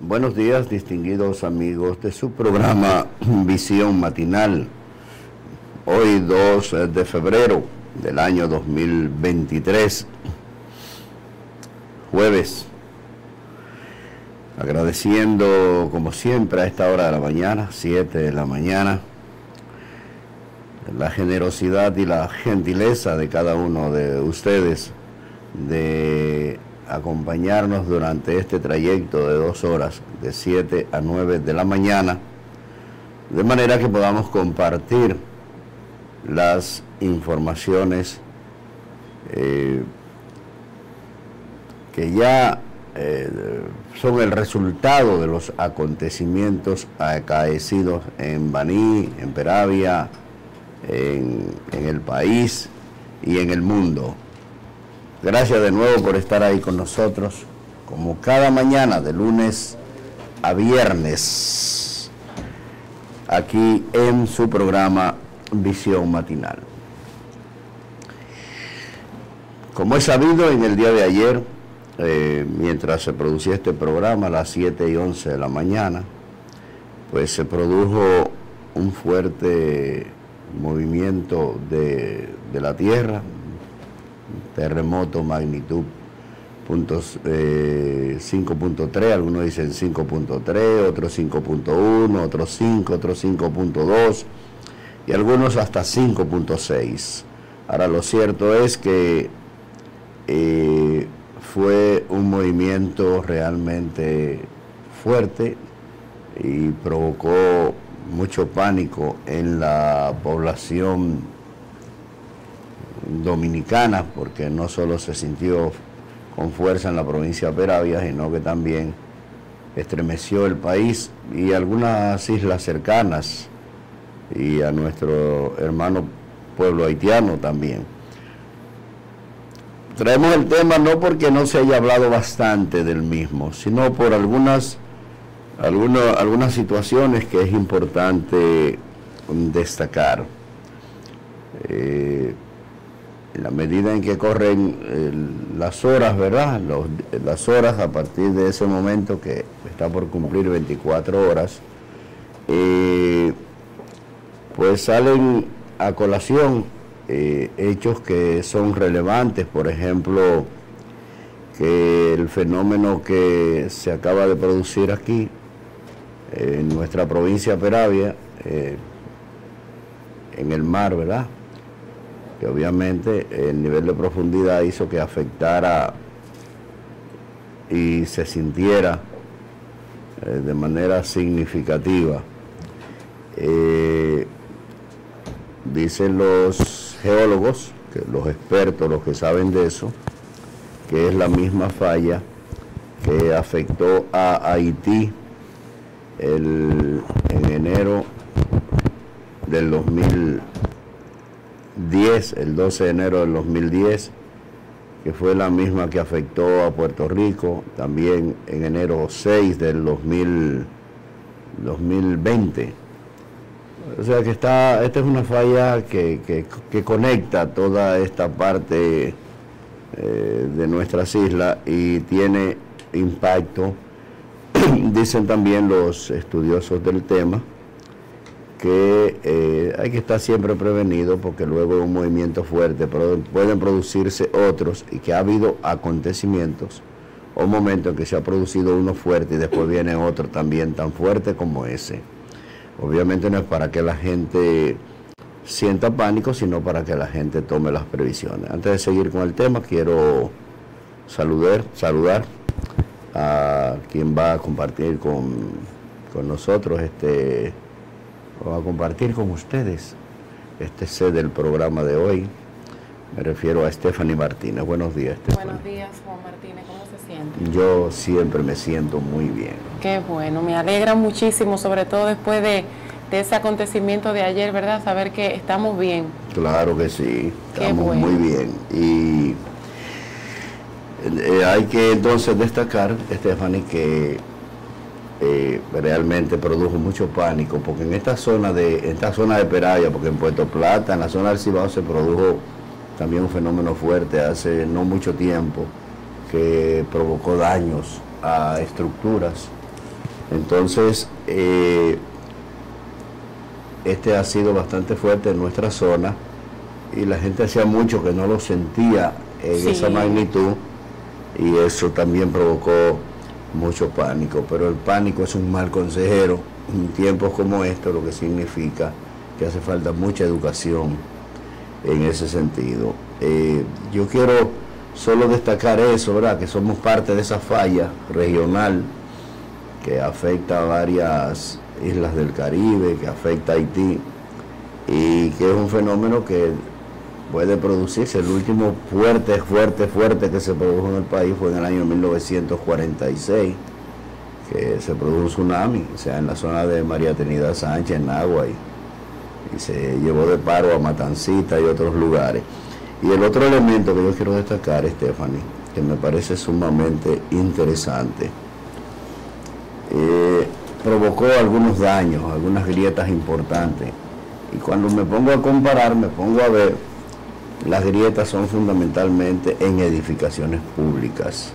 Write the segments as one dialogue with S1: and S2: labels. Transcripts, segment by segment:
S1: Buenos días, distinguidos amigos de su programa Visión Matinal. Hoy 2 de febrero del año 2023, jueves. Agradeciendo, como siempre, a esta hora de la mañana, 7 de la mañana, la generosidad y la gentileza de cada uno de ustedes de acompañarnos durante este trayecto de 2 horas, de 7 a 9 de la mañana, de manera que podamos compartir las informaciones que ya son el resultado de los acontecimientos acaecidos en Baní, en Peravia, en el país y en el mundo. Gracias de nuevo por estar ahí con nosotros, como cada mañana, de lunes a viernes, aquí en su programa Visión Matinal. Como es sabido, en el día de ayer, mientras se producía este programa, a las 7:11 de la mañana, pues se produjo un fuerte movimiento de la Tierra, terremoto magnitud 5.3, algunos dicen 5.3, otros 5.1, otros 5, otros 5.2 y algunos hasta 5.6. Ahora, lo cierto es que fue un movimiento realmente fuerte y provocó mucho pánico en la población dominicana, porque no solo se sintió con fuerza en la provincia de Peravia, sino que también estremeció el país y algunas islas cercanas y a nuestro hermano pueblo haitiano también. Traemos el tema no porque no se haya hablado bastante del mismo, sino por algunas situaciones que es importante destacar. En la medida en que corren las horas, ¿verdad? Las horas a partir de ese momento que está por cumplir 24 horas, pues salen a colación hechos que son relevantes. Por ejemplo, que el fenómeno que se acaba de producir aquí, en nuestra provincia de Peravia, en el mar, ¿verdad?, que obviamente el nivel de profundidad hizo que afectara y se sintiera de manera significativa. Dicen los geólogos, los expertos, los que saben de eso, que es la misma falla que afectó a Haití en enero del 2010, el 12 de enero del 2010, que fue la misma que afectó a Puerto Rico también en enero 6 del 2020. O sea que esta es una falla que conecta toda esta parte de nuestras islas y tiene impacto. Dicen también los estudiosos del tema que hay que estar siempre prevenido, porque luego de un movimiento fuerte pueden producirse otros, y que ha habido acontecimientos o momentos en que se ha producido uno fuerte y después viene otro también tan fuerte como ese. Obviamente no es para que la gente sienta pánico, sino para que la gente tome las previsiones. Antes de seguir con el tema, quiero saludar a quien va a compartir con nosotros va a compartir con ustedes este set del programa de hoy. Me refiero a Stephanie Martínez. Buenos días, Stephanie.
S2: Buenos días, Juan Martínez. ¿Cómo se siente?
S1: Yo siempre me siento muy bien.
S2: Qué bueno, me alegra muchísimo, sobre todo después de ese acontecimiento de ayer, ¿verdad? Saber que estamos bien.
S1: Claro que sí, estamos
S2: bueno.
S1: muy bien. Y hay que entonces destacar, Stephanie, que realmente produjo mucho pánico, porque en esta zona de Peravia, porque en Puerto Plata, en la zona del Cibao, se produjo también un fenómeno fuerte hace no mucho tiempo que provocó daños a estructuras Entonces, este ha sido bastante fuerte en nuestra zona y la gente hacía mucho que no lo sentía en esa magnitud, y eso también provocó mucho pánico. Pero el pánico es un mal consejero en tiempos como estos, lo que significa que hace falta mucha educación en ese sentido. Yo quiero solo destacar eso, ¿verdad? Que somos parte de esa falla regional que afecta a varias islas del Caribe, que afecta a Haití, y que es un fenómeno que puede producirse. El último fuerte que se produjo en el país fue en el año 1946, que se produjo un tsunami, o sea, en la zona de María Trinidad Sánchez, en Nagua, y se llevó de paro a Matancita y otros lugares. Y el otro elemento que yo quiero destacar, Stephanie, que me parece sumamente interesante, provocó algunos daños, algunas grietas importantes. Y cuando me pongo a comparar, me pongo a ver, las grietas son fundamentalmente en edificaciones públicas,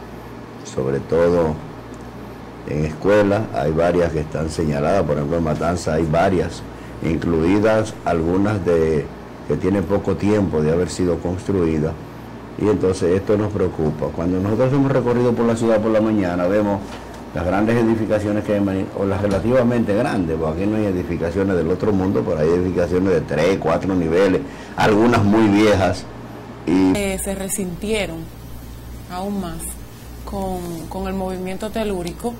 S1: sobre todo en escuelas. Hay varias que están señaladas, por ejemplo en Matanza hay varias, incluidas algunas que tienen poco tiempo de haber sido construidas, y entonces esto nos preocupa. Cuando nosotros hemos recorrido por la ciudad por la mañana, vemos las grandes edificaciones que hay, o las relativamente grandes, porque aquí no hay edificaciones del otro mundo, pero hay edificaciones de 3, 4 niveles, algunas muy viejas. Y
S2: se resintieron aún más con el movimiento telúrico,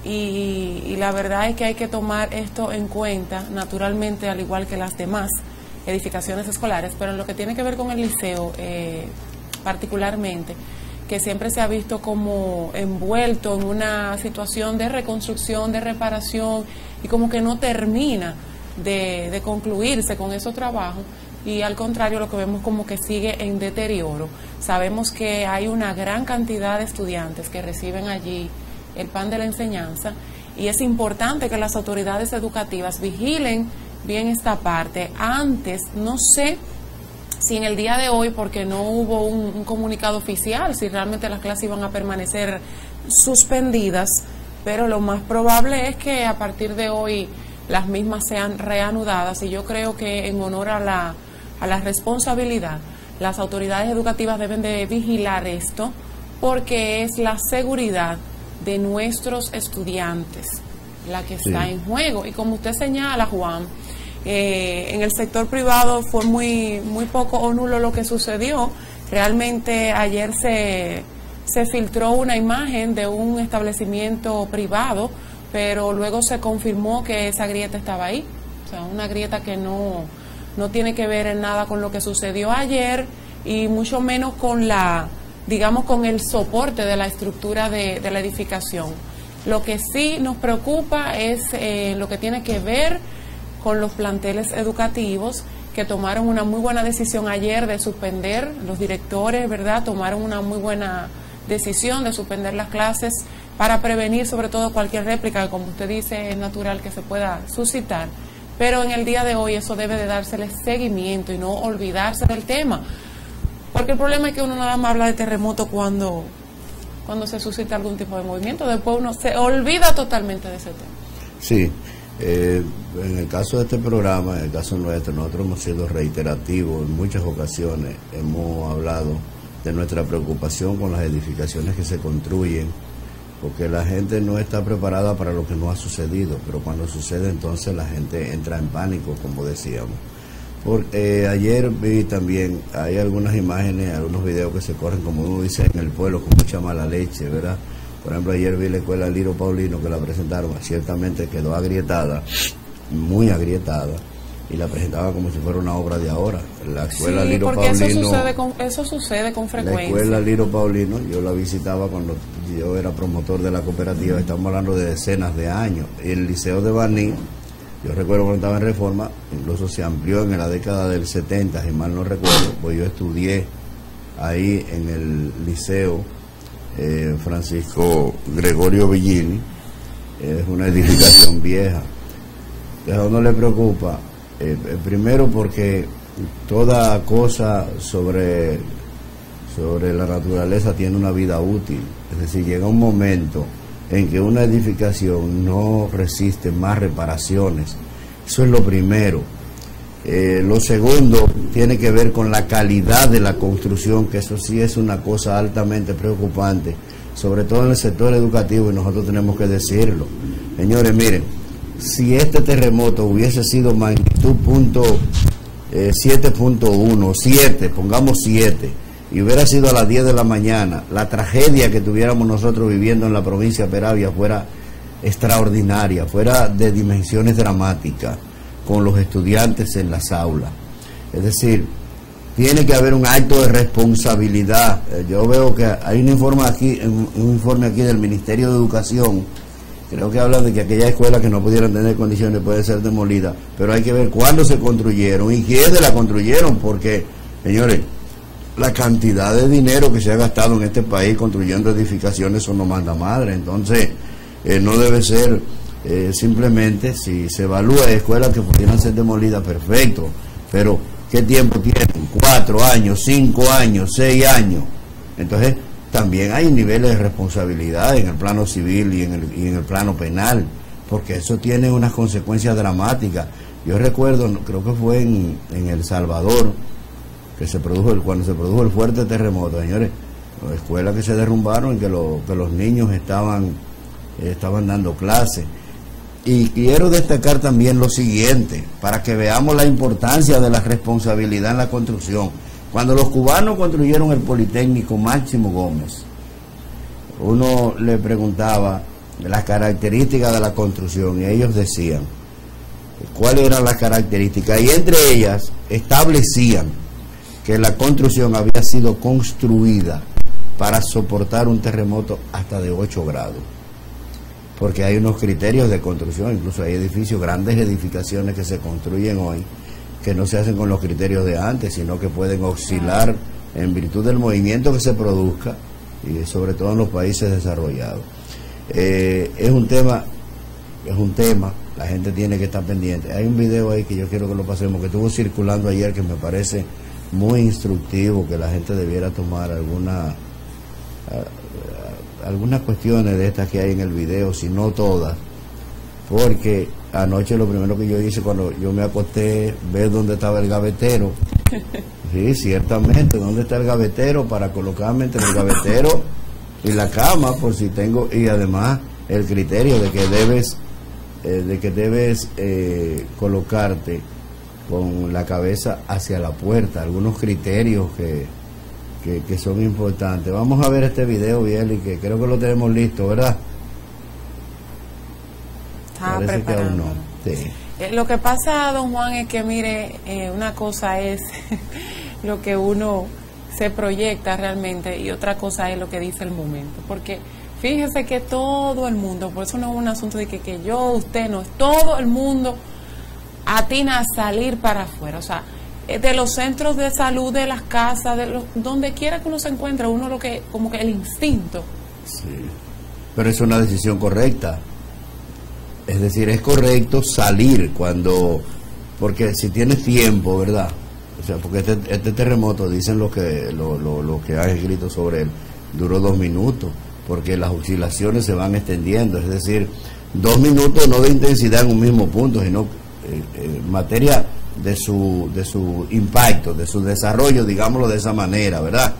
S2: y la verdad es que hay que tomar esto en cuenta, naturalmente, al igual que las demás edificaciones escolares, pero en lo que tiene que ver con el liceo particularmente, que siempre se ha visto como envuelto en una situación de reconstrucción, de reparación, y como que no termina de concluirse con esos trabajos, y al contrario lo que vemos como que sigue en deterioro. Sabemos que hay una gran cantidad de estudiantes que reciben allí el pan de la enseñanza, y es importante que las autoridades educativas vigilen bien esta parte. Antes, no sé si en el día de hoy, porque no hubo un comunicado oficial, si realmente las clases iban a permanecer suspendidas, pero lo más probable es que a partir de hoy las mismas sean reanudadas, y yo creo que en honor a la responsabilidad, las autoridades educativas deben de vigilar esto, porque es la seguridad de nuestros estudiantes la que está en juego. Y como usted señala, Juan, en el sector privado fue muy poco o nulo lo que sucedió. Realmente ayer se filtró una imagen de un establecimiento privado, pero luego se confirmó que esa grieta estaba ahí. O sea, una grieta que no tiene que ver en nada con lo que sucedió ayer, y mucho menos con con el soporte de la estructura de la edificación. Lo que sí nos preocupa es lo que tiene que ver con los planteles educativos, que tomaron una muy buena decisión ayer de suspender, los directores, ¿verdad?, tomaron una muy buena decisión de suspender las clases para prevenir sobre todo cualquier réplica, que como usted dice es natural que se pueda suscitar, pero en el día de hoy eso debe de dársele seguimiento y no olvidarse del tema, porque el problema es que uno nada más habla de terremoto cuando se suscita algún tipo de movimiento, después uno se olvida totalmente de ese tema.
S1: Sí. En el caso de este programa, en el caso nuestro, nosotros hemos sido reiterativos en muchas ocasiones, hemos hablado de nuestra preocupación con las edificaciones que se construyen, porque la gente no está preparada para lo que no ha sucedido, pero cuando sucede entonces la gente entra en pánico, como decíamos. Ayer vi también, hay algunas imágenes, algunos videos que se corren, como uno dice, en el pueblo, con mucha mala leche, ¿verdad? Por ejemplo, ayer vi la escuela Liro Paulino, que la presentaron, ciertamente quedó agrietada, muy agrietada, y la presentaba como si fuera una obra de ahora. La escuela
S2: sí,
S1: Liro
S2: porque
S1: Paulino,
S2: eso sucede con frecuencia.
S1: La escuela Liro Paulino, yo la visitaba cuando yo era promotor de la cooperativa, estamos hablando de decenas de años. El Liceo de Baní, yo recuerdo cuando estaba en Reforma, incluso se amplió en la década del 70, si mal no recuerdo, pues yo estudié ahí en el liceo Francisco Gregorio Villini. Es una edificación vieja. A uno le preocupa, primero porque toda cosa sobre la naturaleza tiene una vida útil, es decir, llega un momento en que una edificación no resiste más reparaciones. Eso es lo primero. Lo segundo tiene que ver con la calidad de la construcción, que eso sí es una cosa altamente preocupante, sobre todo en el sector educativo, y nosotros tenemos que decirlo. Señores, miren, si este terremoto hubiese sido magnitud 7.1, 7, pongamos 7, y hubiera sido a las 10 de la mañana, la tragedia que tuviéramos nosotros viviendo en la provincia de Peravia fuera extraordinaria, fuera de dimensiones dramáticas, con los estudiantes en las aulas. Es decir, tiene que haber un acto de responsabilidad. Yo veo que hay un informe aquí del Ministerio de Educación, creo que habla de que aquellas escuelas que no pudieran tener condiciones pueden ser demolidas, pero hay que ver cuándo se construyeron y quiénes la construyeron, porque, señores, la cantidad de dinero que se ha gastado en este país construyendo edificaciones, eso no manda madre. Entonces, no debe ser simplemente, si se evalúa escuelas que pudieran ser demolidas, perfecto, pero ¿qué tiempo tienen? 4 años, 5 años, 6 años. Entonces, también hay niveles de responsabilidad en el plano civil y en el plano penal, porque eso tiene unas consecuencias dramáticas. Yo recuerdo, creo que fue en El Salvador, que cuando se produjo el fuerte terremoto, señores, escuelas que se derrumbaron y que los niños estaban dando clases. Y quiero destacar también lo siguiente, para que veamos la importancia de la responsabilidad en la construcción. Cuando los cubanos construyeron el Politécnico Máximo Gómez, uno le preguntaba las características de la construcción y ellos decían cuáles eran las características, y entre ellas establecían que la construcción había sido construida para soportar un terremoto hasta de 8 grados. Porque hay unos criterios de construcción, incluso hay edificios, grandes edificaciones que se construyen hoy, que no se hacen con los criterios de antes, sino que pueden oscilar en virtud del movimiento que se produzca, y sobre todo en los países desarrollados. Es un tema, la gente tiene que estar pendiente. Hay un video ahí que yo quiero que lo pasemos, que estuvo circulando ayer, que me parece muy instructivo, que la gente debiera tomar algunas cuestiones de estas que hay en el video, si no todas, porque anoche lo primero que yo hice cuando yo me acosté, ver dónde estaba el gavetero. Sí, ciertamente, dónde está el gavetero, para colocarme entre el gavetero y la cama, por si tengo, y además el criterio de que debes colocarte con la cabeza hacia la puerta, algunos criterios que son importantes. Vamos a ver este video, Bieli, que creo que lo tenemos listo, ¿verdad?
S2: Está preparado.
S1: Que aún no. Sí.
S2: Lo que pasa, don Juan, es que mire, una cosa es lo que uno se proyecta realmente y otra cosa es lo que dice el momento, porque fíjese que todo el mundo, por eso no es un asunto de que yo, usted, no, todo el mundo atina a salir para afuera, o sea, de los centros de salud, de las casas, donde quiera que uno se encuentre, uno lo que, como que el instinto.
S1: Sí, pero es una decisión correcta. Es decir, es correcto salir porque si tienes tiempo, ¿verdad? O sea, porque este terremoto, dicen lo que han escrito sobre él, duró 2 minutos, porque las oscilaciones se van extendiendo, es decir, 2 minutos no de intensidad en un mismo punto, sino en materia de su impacto, de su desarrollo, digámoslo de esa manera, ¿verdad?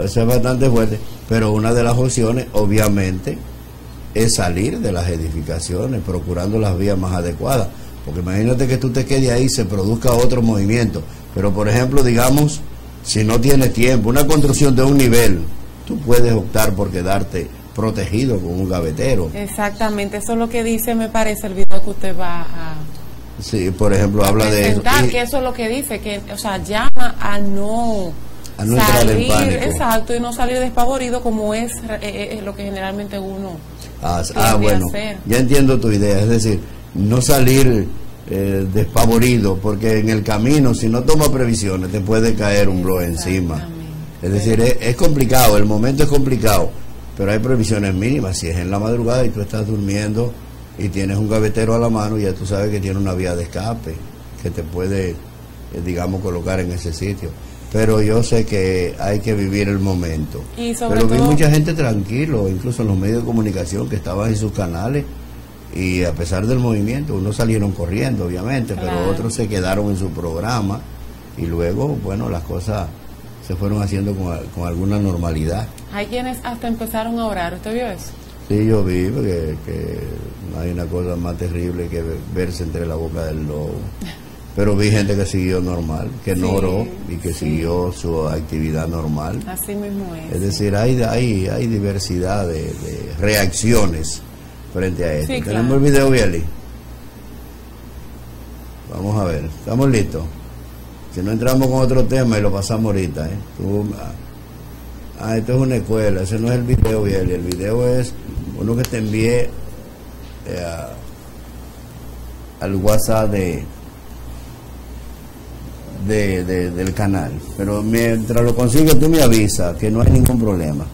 S1: Eso es bastante fuerte, pero una de las opciones, obviamente, es salir de las edificaciones, procurando las vías más adecuadas, porque imagínate que tú te quedes ahí y se produzca otro movimiento, pero por ejemplo, digamos, si no tienes tiempo, una construcción de un nivel, tú puedes optar por quedarte protegido con un gavetero.
S2: Exactamente, eso es lo que dice, me parece, el video que usted va a...
S1: Sí, por ejemplo, habla de eso.
S2: Que eso es lo que dice, que, o sea, llama a no
S1: entrar en pánico.
S2: Exacto, y no salir despavorido como es lo que generalmente uno
S1: bueno,
S2: hacer.
S1: Ya entiendo tu idea, es decir, no salir despavorido, porque en el camino, si no tomas previsiones, te puede caer un blow encima. Es decir, es complicado, el momento es complicado, pero hay previsiones mínimas. Si es en la madrugada y tú estás durmiendo y tienes un gavetero a la mano, ya tú sabes que tiene una vía de escape que te puede, digamos, colocar en ese sitio. pero yo sé que hay que vivir el momento.
S2: Y sobre
S1: pero vi
S2: todo,
S1: mucha gente tranquilo, incluso en los medios de comunicación que estaban en sus canales, y a pesar del movimiento, unos salieron corriendo, obviamente,
S2: claro,
S1: pero otros se quedaron en su programa, y luego, bueno, las cosas se fueron haciendo con alguna normalidad.
S2: hay quienes hasta empezaron a orar. ¿Usted vio eso?
S1: Sí, yo vi que no hay una cosa más terrible que verse entre la boca del lobo. Pero vi gente que siguió normal, que no oró y que siguió su actividad normal.
S2: Así mismo es.
S1: Es decir, hay diversidad de reacciones frente a esto.
S2: Sí,
S1: ¿Tenemos
S2: claro.
S1: el video, Bieli? Vamos a ver, ¿estamos listos? Si no entramos con otro tema y lo pasamos ahorita, ¿eh? Esto es una escuela, ese no es el video, Bieli. El video es uno que te envié al WhatsApp del canal. Pero mientras lo consigues, tú me avisas que no hay ningún problema.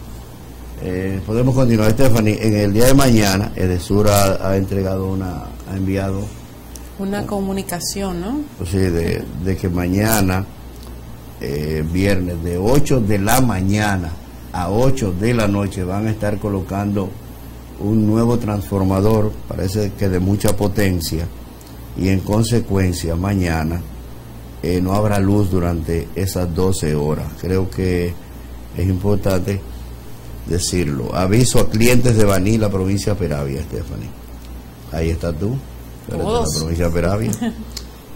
S1: Podemos continuar. Stephanie, en el día de mañana, Edesur ha enviado
S2: Una comunicación, ¿no?
S1: pues sí, de que mañana, viernes, de 8 de la mañana a 8 de la noche, van a estar colocando un nuevo transformador, parece que de mucha potencia, y en consecuencia mañana no habrá luz durante esas 12 horas. Creo que es importante decirlo. Aviso a clientes de Baní, la provincia de Peravia, Stephanie. Ahí estás tú, eres de la provincia de Peravia.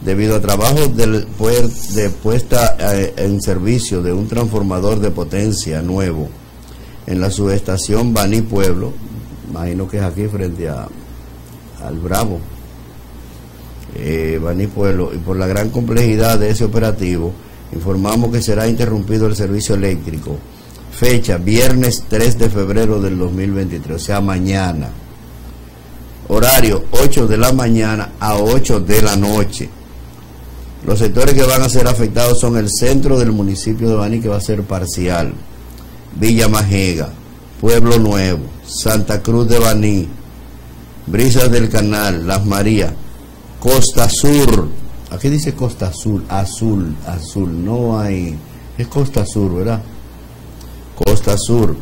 S1: Debido a trabajo de puesta en servicio de un transformador de potencia nuevo en la subestación Baní Pueblo, imagino que es aquí frente al Bravo, Baní Pueblo, y por la gran complejidad de ese operativo, informamos que será interrumpido el servicio eléctrico. Fecha, viernes 3 de febrero del 2023, o sea, mañana. Horario, 8 de la mañana a 8 de la noche. Los sectores que van a ser afectados son el centro del municipio de Baní, que va a ser parcial, Villa Majega, Pueblo Nuevo, Santa Cruz de Baní, Brisas del Canal, Las Marías, Costa Sur. Aquí dice Costa Sur, azul, no hay, es Costa Sur, ¿verdad? Costa Sur,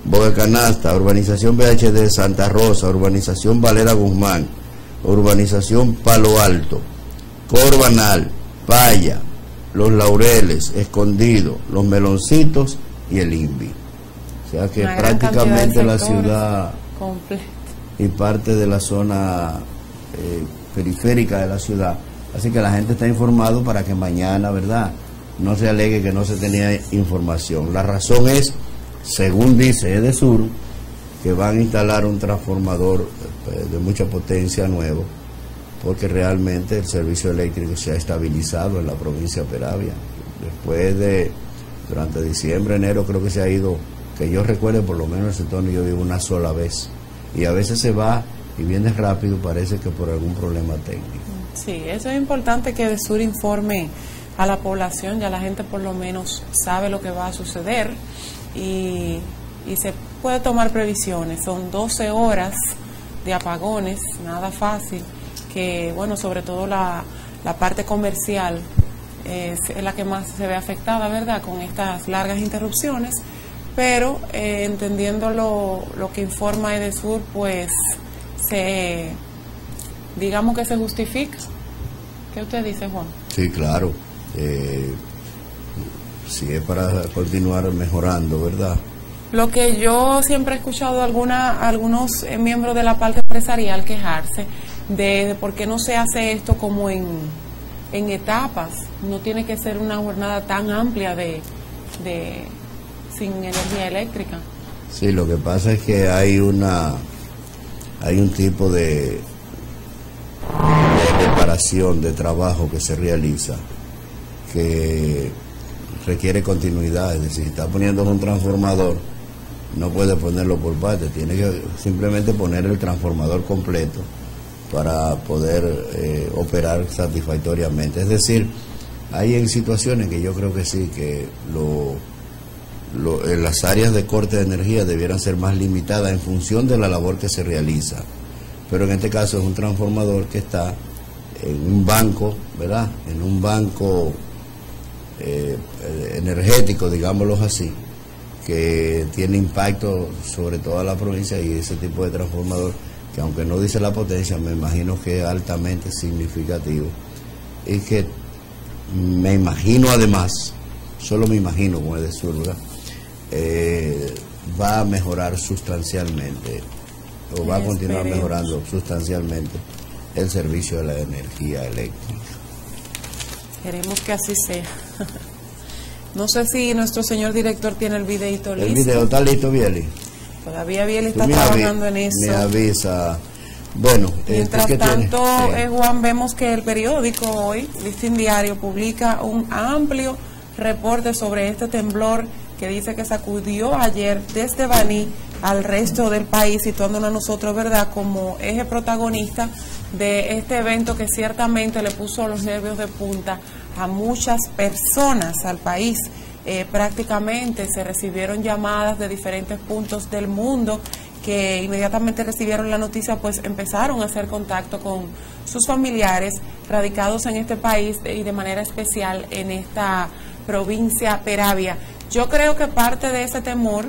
S1: Boca Canasta, Urbanización BHD, Santa Rosa, Urbanización Valera Guzmán, Urbanización Palo Alto, Corbanal, Paya, Los Laureles, Escondido, Los Meloncitos y el INVI. O sea que prácticamente la ciudad
S2: completa
S1: y parte de la zona periférica de la ciudad. Así que la gente está informado para que mañana, ¿verdad?, no se alegue que no se tenía información. La razón es, según dice Edesur, que van a instalar un transformador de mucha potencia nuevo, porque realmente el servicio eléctrico se ha estabilizado en la provincia de Peravia. Después durante diciembre, enero, creo que se ha ido, que yo recuerde, por lo menos el sector donde yo vivo, una sola vez. Y a veces se va y viene rápido, parece que por algún problema técnico.
S2: Sí, eso es importante que Edesur informe a la población, ya la gente por lo menos sabe lo que va a suceder y se puede tomar previsiones. Son 12 horas de apagones, nada fácil, que bueno, sobre todo la parte comercial es la que más se ve afectada, ¿verdad?, con estas largas interrupciones, pero entendiendo lo que informa Edesur, pues digamos que se justifica. ¿Qué usted dice, Juan?
S1: Sí, claro. Si es para continuar mejorando, ¿verdad?
S2: Lo que yo siempre he escuchado algunos miembros de la parte empresarial quejarse de por qué no se hace esto como en etapas. No tiene que ser una jornada tan amplia sin energía eléctrica.
S1: Sí, lo que pasa es que hay un tipo de reparación, de trabajo que se realiza, que requiere continuidad. Es decir, si está poniendo un transformador, no puede ponerlo por parte, tiene que simplemente poner el transformador completo para poder operar satisfactoriamente. Es decir, hay en situaciones que yo creo que sí, que las áreas de corte de energía debieran ser más limitadas en función de la labor que se realiza. Pero en este caso es un transformador que está en un banco, ¿verdad?, en un banco energético, digámoslo así, que tiene impacto sobre toda la provincia, y ese tipo de transformador, que aunque no dice la potencia, me imagino que es altamente significativo, y que me imagino además, solo me imagino con el de sur, ¿verdad? Va a mejorar sustancialmente, o va a continuar mejorando sustancialmente el servicio de la energía eléctrica.
S2: Queremos que así sea. No sé si nuestro señor director tiene el videito listo.
S1: ¿El video está listo, Bieli?
S2: Todavía Bieli está trabajando en eso.
S1: Me avisa. Bueno,
S2: mientras tanto, Juan, vemos que el periódico hoy, Listín Diario, publica un amplio reporte sobre este temblor que dice que sacudió ayer desde Baní al resto del país, situándonos a nosotros, ¿verdad?, como eje protagonista de este evento que ciertamente le puso los nervios de punta a muchas personas al país. Prácticamente se recibieron llamadas de diferentes puntos del mundo que inmediatamente recibieron la noticia, pues empezaron a hacer contacto con sus familiares radicados en este país y de manera especial en esta provincia Peravia. Yo creo que parte de ese temor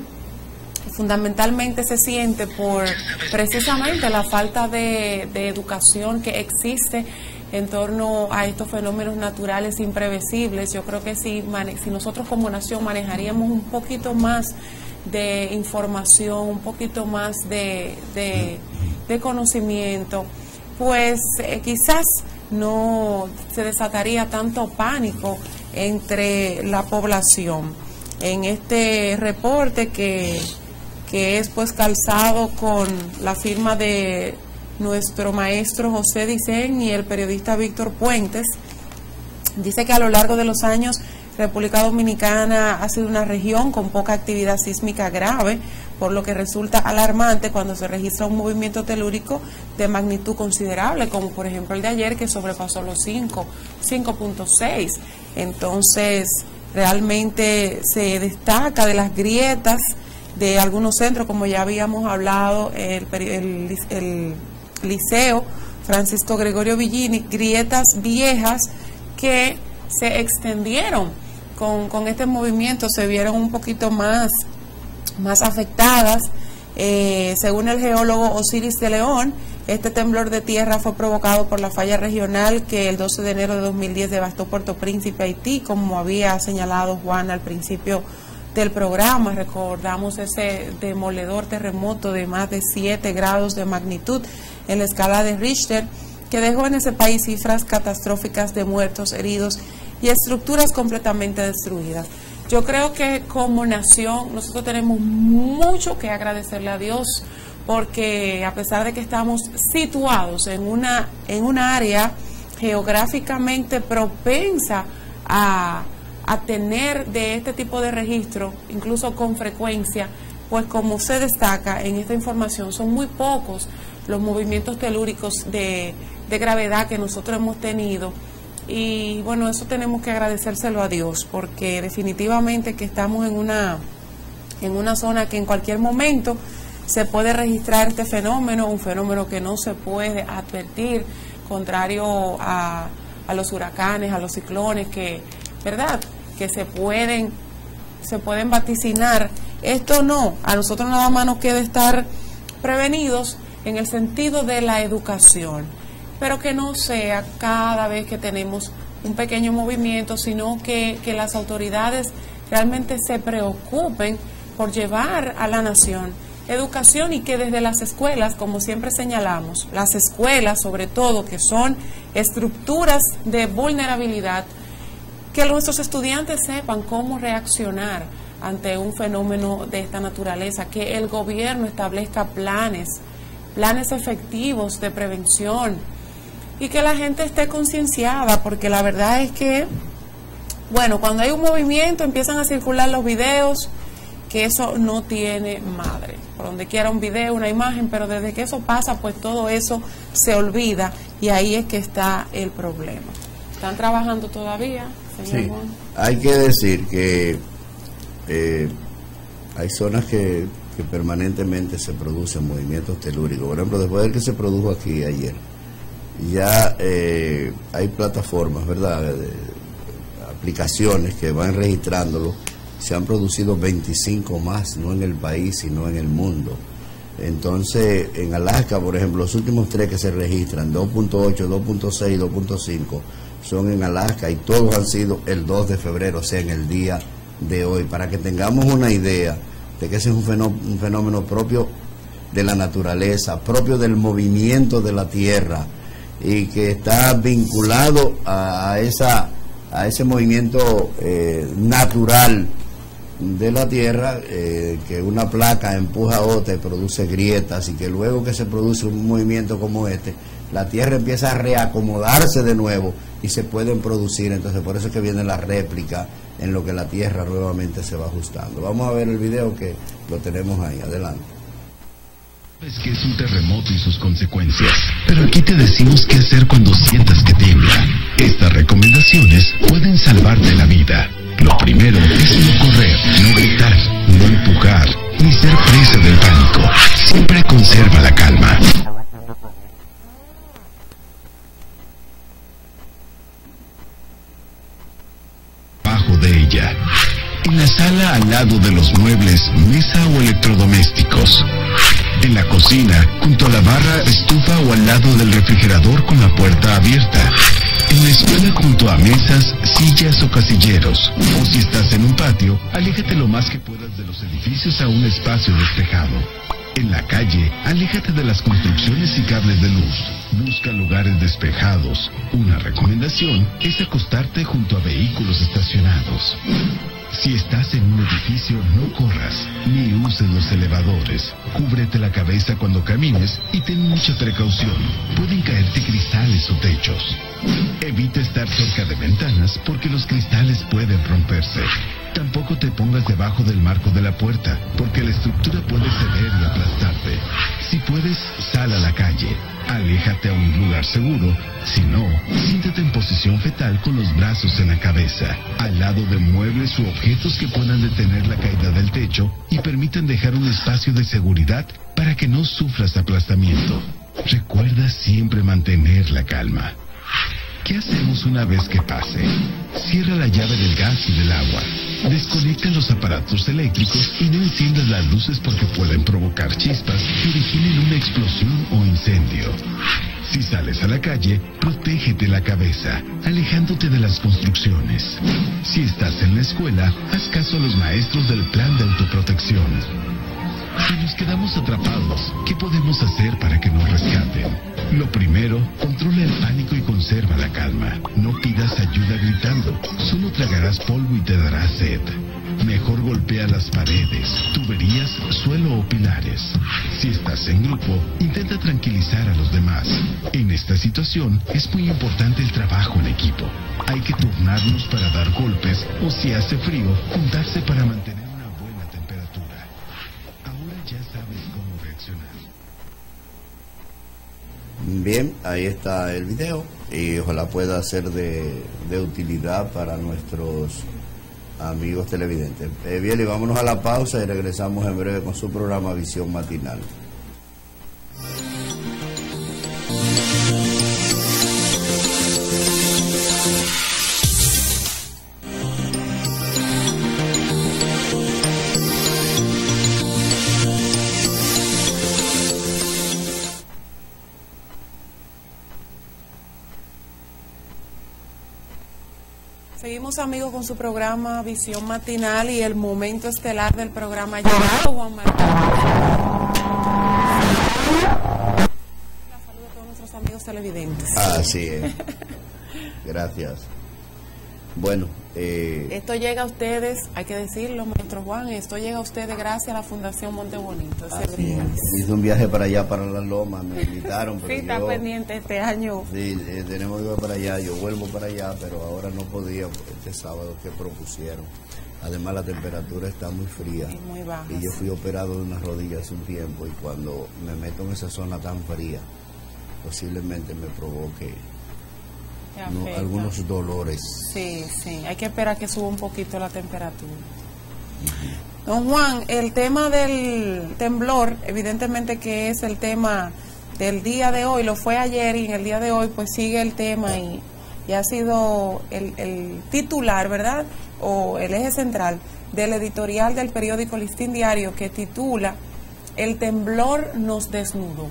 S2: fundamentalmente se siente por precisamente la falta de educación que existe en torno a estos fenómenos naturales imprevisibles. Yo creo que si nosotros como nación manejaríamos un poquito más de información, un poquito más de conocimiento, pues quizás no se desataría tanto pánico entre la población. En este reporte que es pues calzado con la firma de nuestro maestro José Dicen y el periodista Víctor Puentes, dice que a lo largo de los años República Dominicana ha sido una región con poca actividad sísmica grave, por lo que resulta alarmante cuando se registra un movimiento telúrico de magnitud considerable, como por ejemplo el de ayer, que sobrepasó los 5.6. Entonces, realmente se destaca de las grietas de algunos centros, como ya habíamos hablado, el Liceo Francisco Gregorio Villini, grietas viejas que se extendieron con este movimiento, se vieron un poquito más afectadas. Según el geólogo Osiris de León, este temblor de tierra fue provocado por la falla regional que el 12 de enero de 2010 devastó Puerto Príncipe, Haití, como había señalado Juan al principio del programa. Recordamos ese demoledor terremoto de más de 7 grados de magnitud en la escala de Richter, que dejó en ese país cifras catastróficas de muertos, heridos y estructuras completamente destruidas. Yo creo que como nación nosotros tenemos mucho que agradecerle a Dios, porque a pesar de que estamos situados en una área geográficamente propensa a tener de este tipo de registro, incluso con frecuencia, pues como se destaca en esta información, son muy pocos los movimientos telúricos de gravedad que nosotros hemos tenido. Y bueno, eso tenemos que agradecérselo a Dios, porque definitivamente que estamos en una zona que en cualquier momento se puede registrar este fenómeno, un fenómeno que no se puede advertir, contrario a los huracanes, a los ciclones, que, ¿verdad?, que se pueden vaticinar. Esto no, a nosotros nada más nos queda estar prevenidos en el sentido de la educación, pero que no sea cada vez que tenemos un pequeño movimiento, sino que las autoridades realmente se preocupen por llevar a la nación educación, y que desde las escuelas, como siempre señalamos, las escuelas sobre todo, que son estructuras de vulnerabilidad, que nuestros estudiantes sepan cómo reaccionar ante un fenómeno de esta naturaleza, que el gobierno establezca planes efectivos de prevención, y que la gente esté concienciada, porque la verdad es que, bueno, cuando hay un movimiento empiezan a circular los videos, que eso no tiene madre. Por donde quiera un video, una imagen, pero desde que eso pasa, pues todo eso se olvida, y ahí es que está el problema. ¿Están trabajando todavía, señor
S1: Sí,
S2: Juan?
S1: hay que decir que hay zonas que permanentemente se producen movimientos telúricos. Por ejemplo, después del que se produjo aquí ayer, ya hay plataformas, ¿verdad?, aplicaciones que van registrándolo, se han producido 25 más, no en el país, sino en el mundo. Entonces, en Alaska, por ejemplo, los últimos 3 que se registran, 2.8, 2.6 y 2.5, son en Alaska, y todos han sido el 2 de febrero, o sea, en el día de hoy, para que tengamos una idea de que ese es un fenómeno propio de la naturaleza, propio del movimiento de la Tierra, y que está vinculado a ese movimiento natural de la Tierra, que una placa empuja a otra y produce grietas, y que luego que se produce un movimiento como este, la Tierra empieza a reacomodarse de nuevo y se pueden producir. Entonces, por eso es que viene la réplica, en lo que la Tierra nuevamente se va ajustando. Vamos a ver el video, que lo tenemos ahí. Adelante.
S3: Es que es un terremoto y sus consecuencias, pero aquí te decimos qué hacer cuando sientas que tiembla. Estas recomendaciones pueden salvarte la vida. Lo primero es no correr, no gritar, no empujar, ni ser presa del pánico. Siempre conserva la calma. Bajo de ella, en la sala al lado de los muebles, mesa o electrodomésticos. En la cocina, junto a la barra, estufa o al lado del refrigerador con la puerta abierta. En la escuela, junto a mesas, sillas o casilleros. O si estás en un patio, aléjate lo más que puedas de los edificios a un espacio despejado. En la calle, aléjate de las construcciones y cables de luz. Busca lugares despejados. Una recomendación es acostarte junto a vehículos estacionados. Si estás en un edificio, no corras, ni uses los elevadores. Cúbrete la cabeza cuando camines y ten mucha precaución. Pueden caerte cristales o techos. Evita estar cerca de ventanas porque los cristales pueden romperse. Tampoco te pongas debajo del marco de la puerta, porque la estructura puede ceder y aplastarte. Si puedes, sal a la calle. Aléjate a un lugar seguro. Si no, siéntate en posición fetal con los brazos en la cabeza, al lado de muebles u objetos que puedan detener la caída del techo y permitan dejar un espacio de seguridad para que no sufras aplastamiento. Recuerda siempre mantener la calma. ¿Qué hacemos una vez que pase? Cierra la llave del gas y del agua. Desconecta los aparatos eléctricos y no enciendas las luces porque pueden provocar chispas que originen una explosión o incendio. Si sales a la calle, protégete la cabeza, alejándote de las construcciones. Si estás en la escuela, haz caso a los maestros del plan de autoprotección. Si nos quedamos atrapados, ¿qué podemos hacer para que nos rescaten? Lo primero, controla el pánico y conserva la calma. No pidas ayuda gritando, solo tragarás polvo y te darás sed. Mejor golpea las paredes, tuberías, suelo o pilares. Si estás en grupo, intenta tranquilizar a los demás. En esta situación es muy importante el trabajo en equipo. Hay que turnarnos para dar golpes o si hace frío, juntarse para mantener una buena temperatura. Ahora ya sabes cómo reaccionar.
S1: Bien, ahí está el video y ojalá pueda ser de utilidad para nuestros amigos televidentes. Bien, y vámonos a la pausa y regresamos en breve con su programa Visión Matinal.
S2: Seguimos, amigos, con su programa Visión Matinal y el momento estelar del programa ha llegado. Juan Martín. Saludos a todos nuestros amigos televidentes.
S1: Así es. Gracias. Bueno,
S2: esto llega a ustedes, hay que decirlo, maestro Juan, esto llega a ustedes gracias a la Fundación Monte Bonito.
S1: Hice un viaje para allá, para Las Lomas, me invitaron. Pero
S2: sí, está pendiente este año.
S1: Sí, tenemos que ir para allá, yo vuelvo para allá, pero ahora no podía, este sábado que propusieron. Además la temperatura está muy fría.
S2: Es muy baja.
S1: Y yo fui operado de una rodilla hace un tiempo y cuando me meto en esa zona tan fría, posiblemente me provoque algunos dolores.
S2: Sí, sí, hay que esperar que suba un poquito la temperatura. Don Juan, el tema del temblor, evidentemente que es el tema del día de hoy, lo fue ayer y en el día de hoy pues sigue el tema y y ha sido el titular, ¿verdad?, o el eje central del editorial del periódico Listín Diario, que titula "El temblor nos desnudó".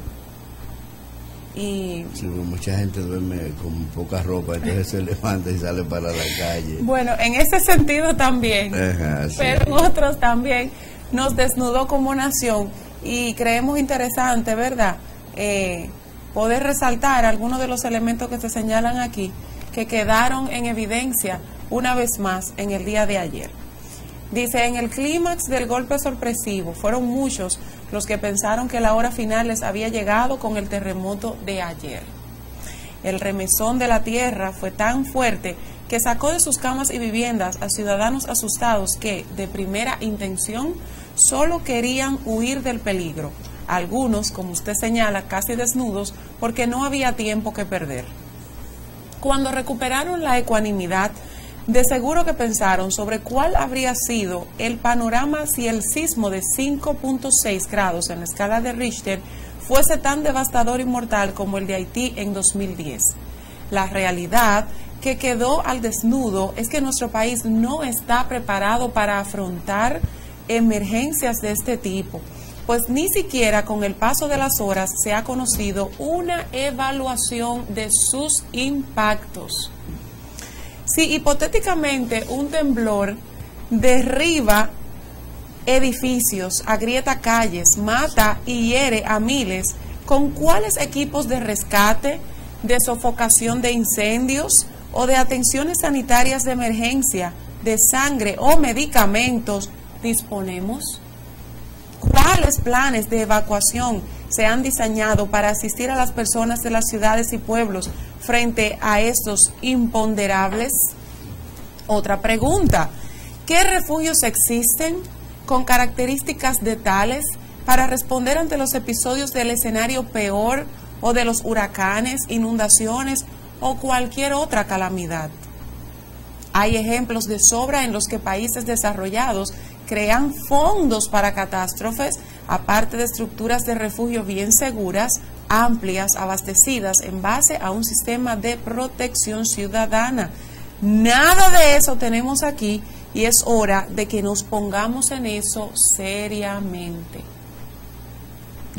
S2: Y
S1: sí, mucha gente duerme con poca ropa, entonces se levanta y sale para la calle.
S2: Bueno, en ese sentido también,
S1: Ajá, sí.
S2: pero en otros también nos desnudó como nación, y creemos interesante, ¿verdad?, poder resaltar algunos de los elementos que se señalan aquí, que quedaron en evidencia una vez más en el día de ayer. Dice: en el clímax del golpe sorpresivo, fueron muchos los que pensaron que la hora final les había llegado con el terremoto de ayer. El remesón de la tierra fue tan fuerte que sacó de sus camas y viviendas a ciudadanos asustados que, de primera intención, solo querían huir del peligro. Algunos, como usted señala, casi desnudos, porque no había tiempo que perder. Cuando recuperaron la ecuanimidad, de seguro que pensaron sobre cuál habría sido el panorama si el sismo de 5.6 grados en la escala de Richter fuese tan devastador y mortal como el de Haití en 2010. La realidad que quedó al desnudo es que nuestro país no está preparado para afrontar emergencias de este tipo, pues ni siquiera con el paso de las horas se ha conocido una evaluación de sus impactos. Si hipotéticamente un temblor derriba edificios, agrieta calles, mata y hiere a miles, ¿con cuáles equipos de rescate, de sofocación de incendios o de atenciones sanitarias de emergencia, de sangre o medicamentos disponemos? ¿Cuáles planes de evacuación se han diseñado para asistir a las personas de las ciudades y pueblos frente a estos imponderables? Otra pregunta: ¿qué refugios existen con características de tales para responder ante los episodios del escenario peor o de los huracanes, inundaciones o cualquier otra calamidad? Hay ejemplos de sobra en los que países desarrollados crean fondos para catástrofes, aparte de estructuras de refugio bien seguras, amplias, abastecidas en base a un sistema de protección ciudadana. Nada de eso tenemos aquí, y es hora de que nos pongamos en eso seriamente.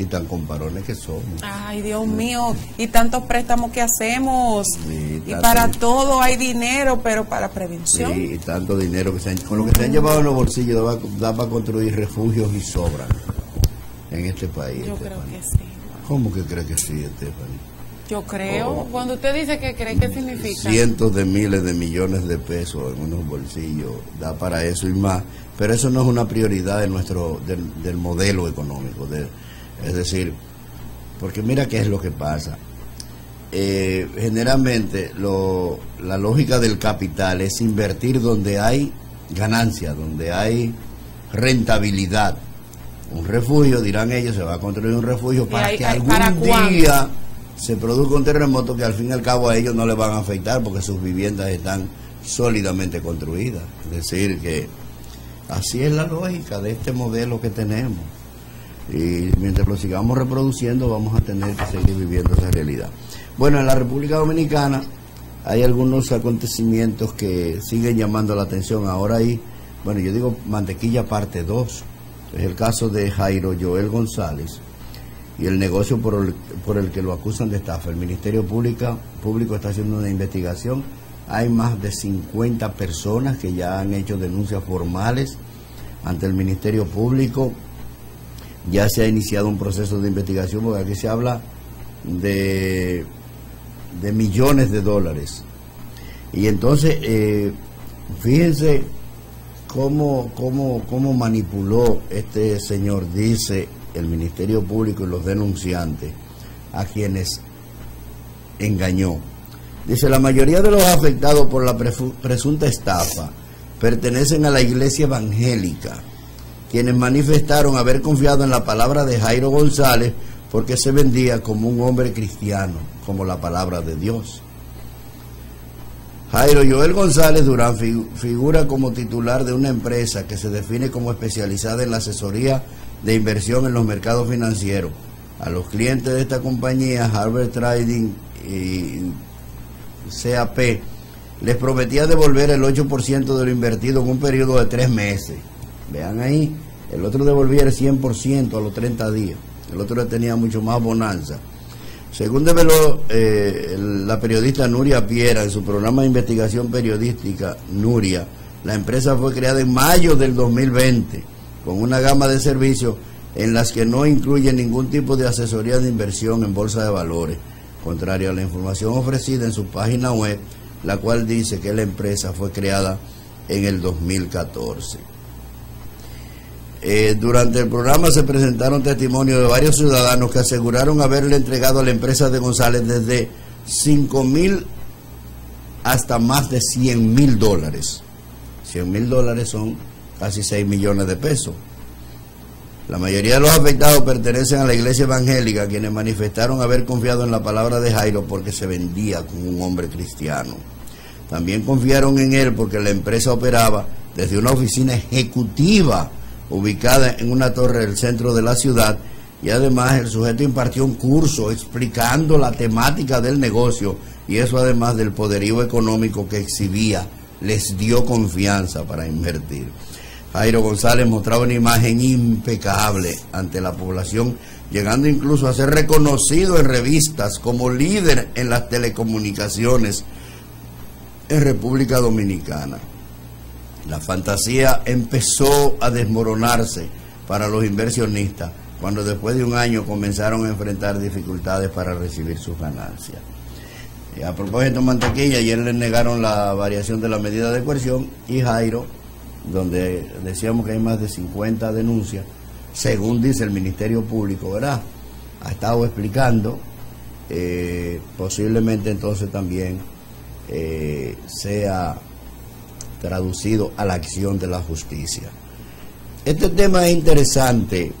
S1: Y tan comparones que somos.
S2: Ay, Dios mío, y tantos préstamos que hacemos.
S1: Sí,
S2: y para todo hay dinero, pero para prevención.
S1: Sí, y tanto dinero que con lo que se han llevado en los bolsillos da para construir refugios y sobran en este país.
S2: Yo creo que sí.
S1: ¿Cómo que cree que sí, Stephanie?
S2: Yo creo. Cuando usted dice que cree, ¿qué significa?
S1: Cientos de miles de millones de pesos en unos bolsillos, da para eso y más. Pero eso no es una prioridad de del modelo económico. Es decir, porque mira qué es lo que pasa. Generalmente la lógica del capital es invertir donde hay ganancia, donde hay rentabilidad. Un refugio, dirán ellos, se va a construir un refugio para que algún día se produzca un terremoto que al fin y al cabo a ellos no les van a afectar porque sus viviendas están sólidamente construidas. Es decir, que así es la lógica de este modelo que tenemos. Y mientras lo sigamos reproduciendo vamos a tener que seguir viviendo esa realidad. Bueno, en la República Dominicana hay algunos acontecimientos que siguen llamando la atención. Ahora hay, bueno, yo digo mantequilla parte 2. Es el caso de Jairo Joel González y el negocio por el que lo acusan de estafa. El Ministerio Público está haciendo una investigación. Hay más de 50 personas que ya han hecho denuncias formales ante el Ministerio Público. Ya se ha iniciado un proceso de investigación porque aquí se habla de millones de dólares. Y entonces, fíjense cómo manipuló este señor, dice el Ministerio Público y los denunciantes, a quienes engañó. Dice: la mayoría de los afectados por la presunta estafa pertenecen a la iglesia evangélica, quienes manifestaron haber confiado en la palabra de Jairo González porque se vendía como un hombre cristiano, como la palabra de Dios. Jairo Joel González Durán figura como titular de una empresa que se define como especializada en la asesoría de inversión en los mercados financieros. A los clientes de esta compañía, Harvard Trading y CAP, les prometía devolver el 8% de lo invertido en un periodo de 3 meses. Vean ahí, el otro devolvía el 100% a los 30 días. El otro tenía mucho más bonanza. Según develó la periodista Nuria Piera en su programa de investigación periodística Nuria, la empresa fue creada en mayo del 2020 con una gama de servicios en las que no incluye ningún tipo de asesoría de inversión en bolsa de valores, contrario a la información ofrecida en su página web, la cual dice que la empresa fue creada en el 2014. Durante el programa se presentaron testimonios de varios ciudadanos que aseguraron haberle entregado a la empresa de González desde $5,000 hasta más de $100,000. $100,000 son casi 6 millones de pesos. La mayoría de los afectados pertenecen a la iglesia evangélica, quienes manifestaron haber confiado en la palabra de Jairo porque se vendía como un hombre cristiano. También confiaron en él porque la empresa operaba desde una oficina ejecutiva ubicada en una torre del centro de la ciudad, y además el sujeto impartió un curso explicando la temática del negocio, y eso además del poderío económico que exhibía, les dio confianza para invertir. Jairo González mostraba una imagen impecable ante la población, llegando incluso a ser reconocido en revistas como líder en las telecomunicaciones en República Dominicana. La fantasía empezó a desmoronarse para los inversionistas cuando después de un año comenzaron a enfrentar dificultades para recibir sus ganancias. A propósito, Mantequilla, ayer le negaron la variación de la medida de coerción, y Jairo, donde decíamos que hay más de 50 denuncias, según dice el Ministerio Público, ¿verdad? Ha estado explicando, posiblemente entonces también sea traducido a la acción de la justicia. Este tema es interesante,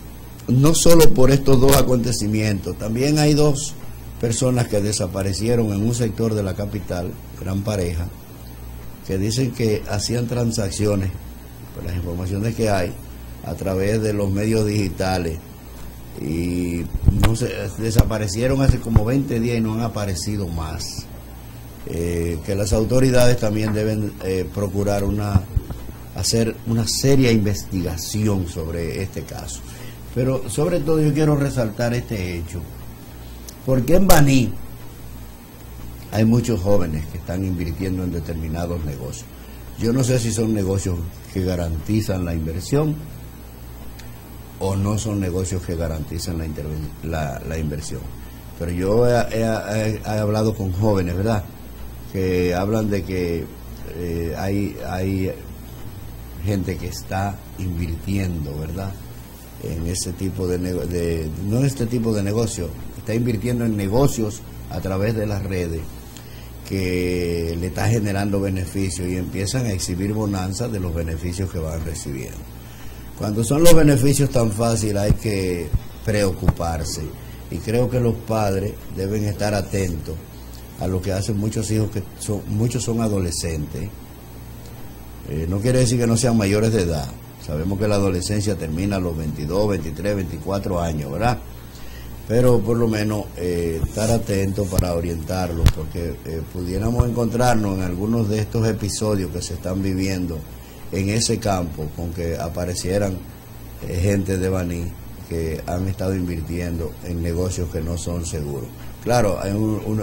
S1: no solo por estos dos acontecimientos, también hay dos personas que desaparecieron en un sector de la capital, gran pareja, que dicen que hacían transacciones, por las informaciones que hay, a través de los medios digitales, y desaparecieron hace como 20 días y no han aparecido más. Que las autoridades también deben procurar hacer una seria investigación sobre este caso. Pero sobre todo yo quiero resaltar este hecho, porque en Baní hay muchos jóvenes que están invirtiendo en determinados negocios. Yo no sé si son negocios que garantizan la inversión o no son negocios que garantizan la inversión. Pero yo he hablado con jóvenes, ¿verdad?, que hablan de que hay gente que está invirtiendo, ¿verdad?, en ese tipo no en este tipo de negocio, está invirtiendo en negocios a través de las redes que le está generando beneficios, y empiezan a exhibir bonanzas de los beneficios que van recibiendo. Cuando son los beneficios tan fáciles hay que preocuparse, y creo que los padres deben estar atentos a lo que hacen muchos hijos, que muchos son adolescentes. No quiere decir que no sean mayores de edad. Sabemos que la adolescencia termina a los 22, 23, 24 años, ¿verdad? Pero por lo menos estar atentos para orientarlos, porque pudiéramos encontrarnos en algunos de estos episodios que se están viviendo en ese campo, con que aparecieran gente de Baní que han estado invirtiendo en negocios que no son seguros. Claro,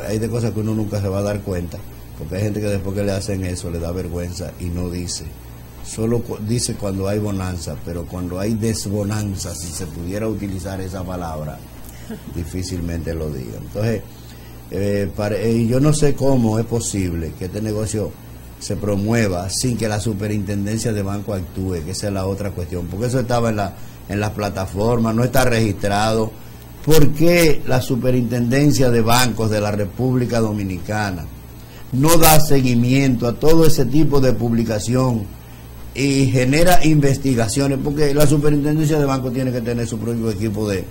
S1: hay de cosas que uno nunca se va a dar cuenta, porque hay gente que después que le hacen eso le da vergüenza y no dice. Solo dice cuando hay bonanza, pero cuando hay desbonanza, si se pudiera utilizar esa palabra, difícilmente lo diga. Entonces, yo no sé cómo es posible que este negocio se promueva sin que la superintendencia de banco actúe, que esa es la otra cuestión, porque eso estaba en las plataformas, no está registrado. ¿Por qué la superintendencia de bancos de la República Dominicana no da seguimiento a todo ese tipo de publicación y genera investigaciones? Porque la superintendencia de bancos tiene que tener su propio equipo de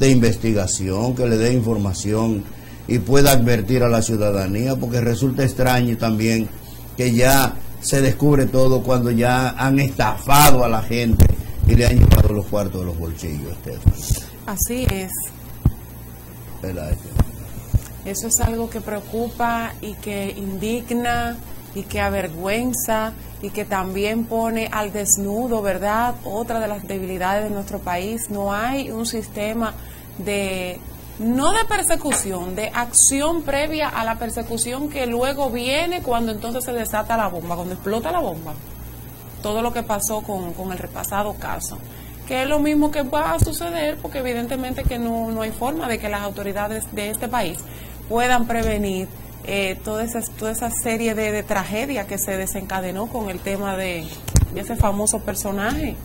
S1: investigación, que le dé información y pueda advertir a la ciudadanía, porque resulta extraño también que ya se descubre todo cuando ya han estafado a la gente y le han llevado los cuartos de los bolsillos, Estefan.
S2: Así es.
S1: ¿Verdad?
S2: Eso es algo que preocupa y que indigna y que avergüenza y que también pone al desnudo, ¿verdad?, otra de las debilidades de nuestro país. No hay un sistema no de persecución, de acción previa a la persecución que luego viene cuando entonces se desata la bomba, cuando explota la bomba. Todo lo que pasó con el repasado caso, que es lo mismo que va a suceder, porque evidentemente que no hay forma de que las autoridades de este país puedan prevenir toda esa serie de tragedias que se desencadenó con el tema de ese famoso personaje,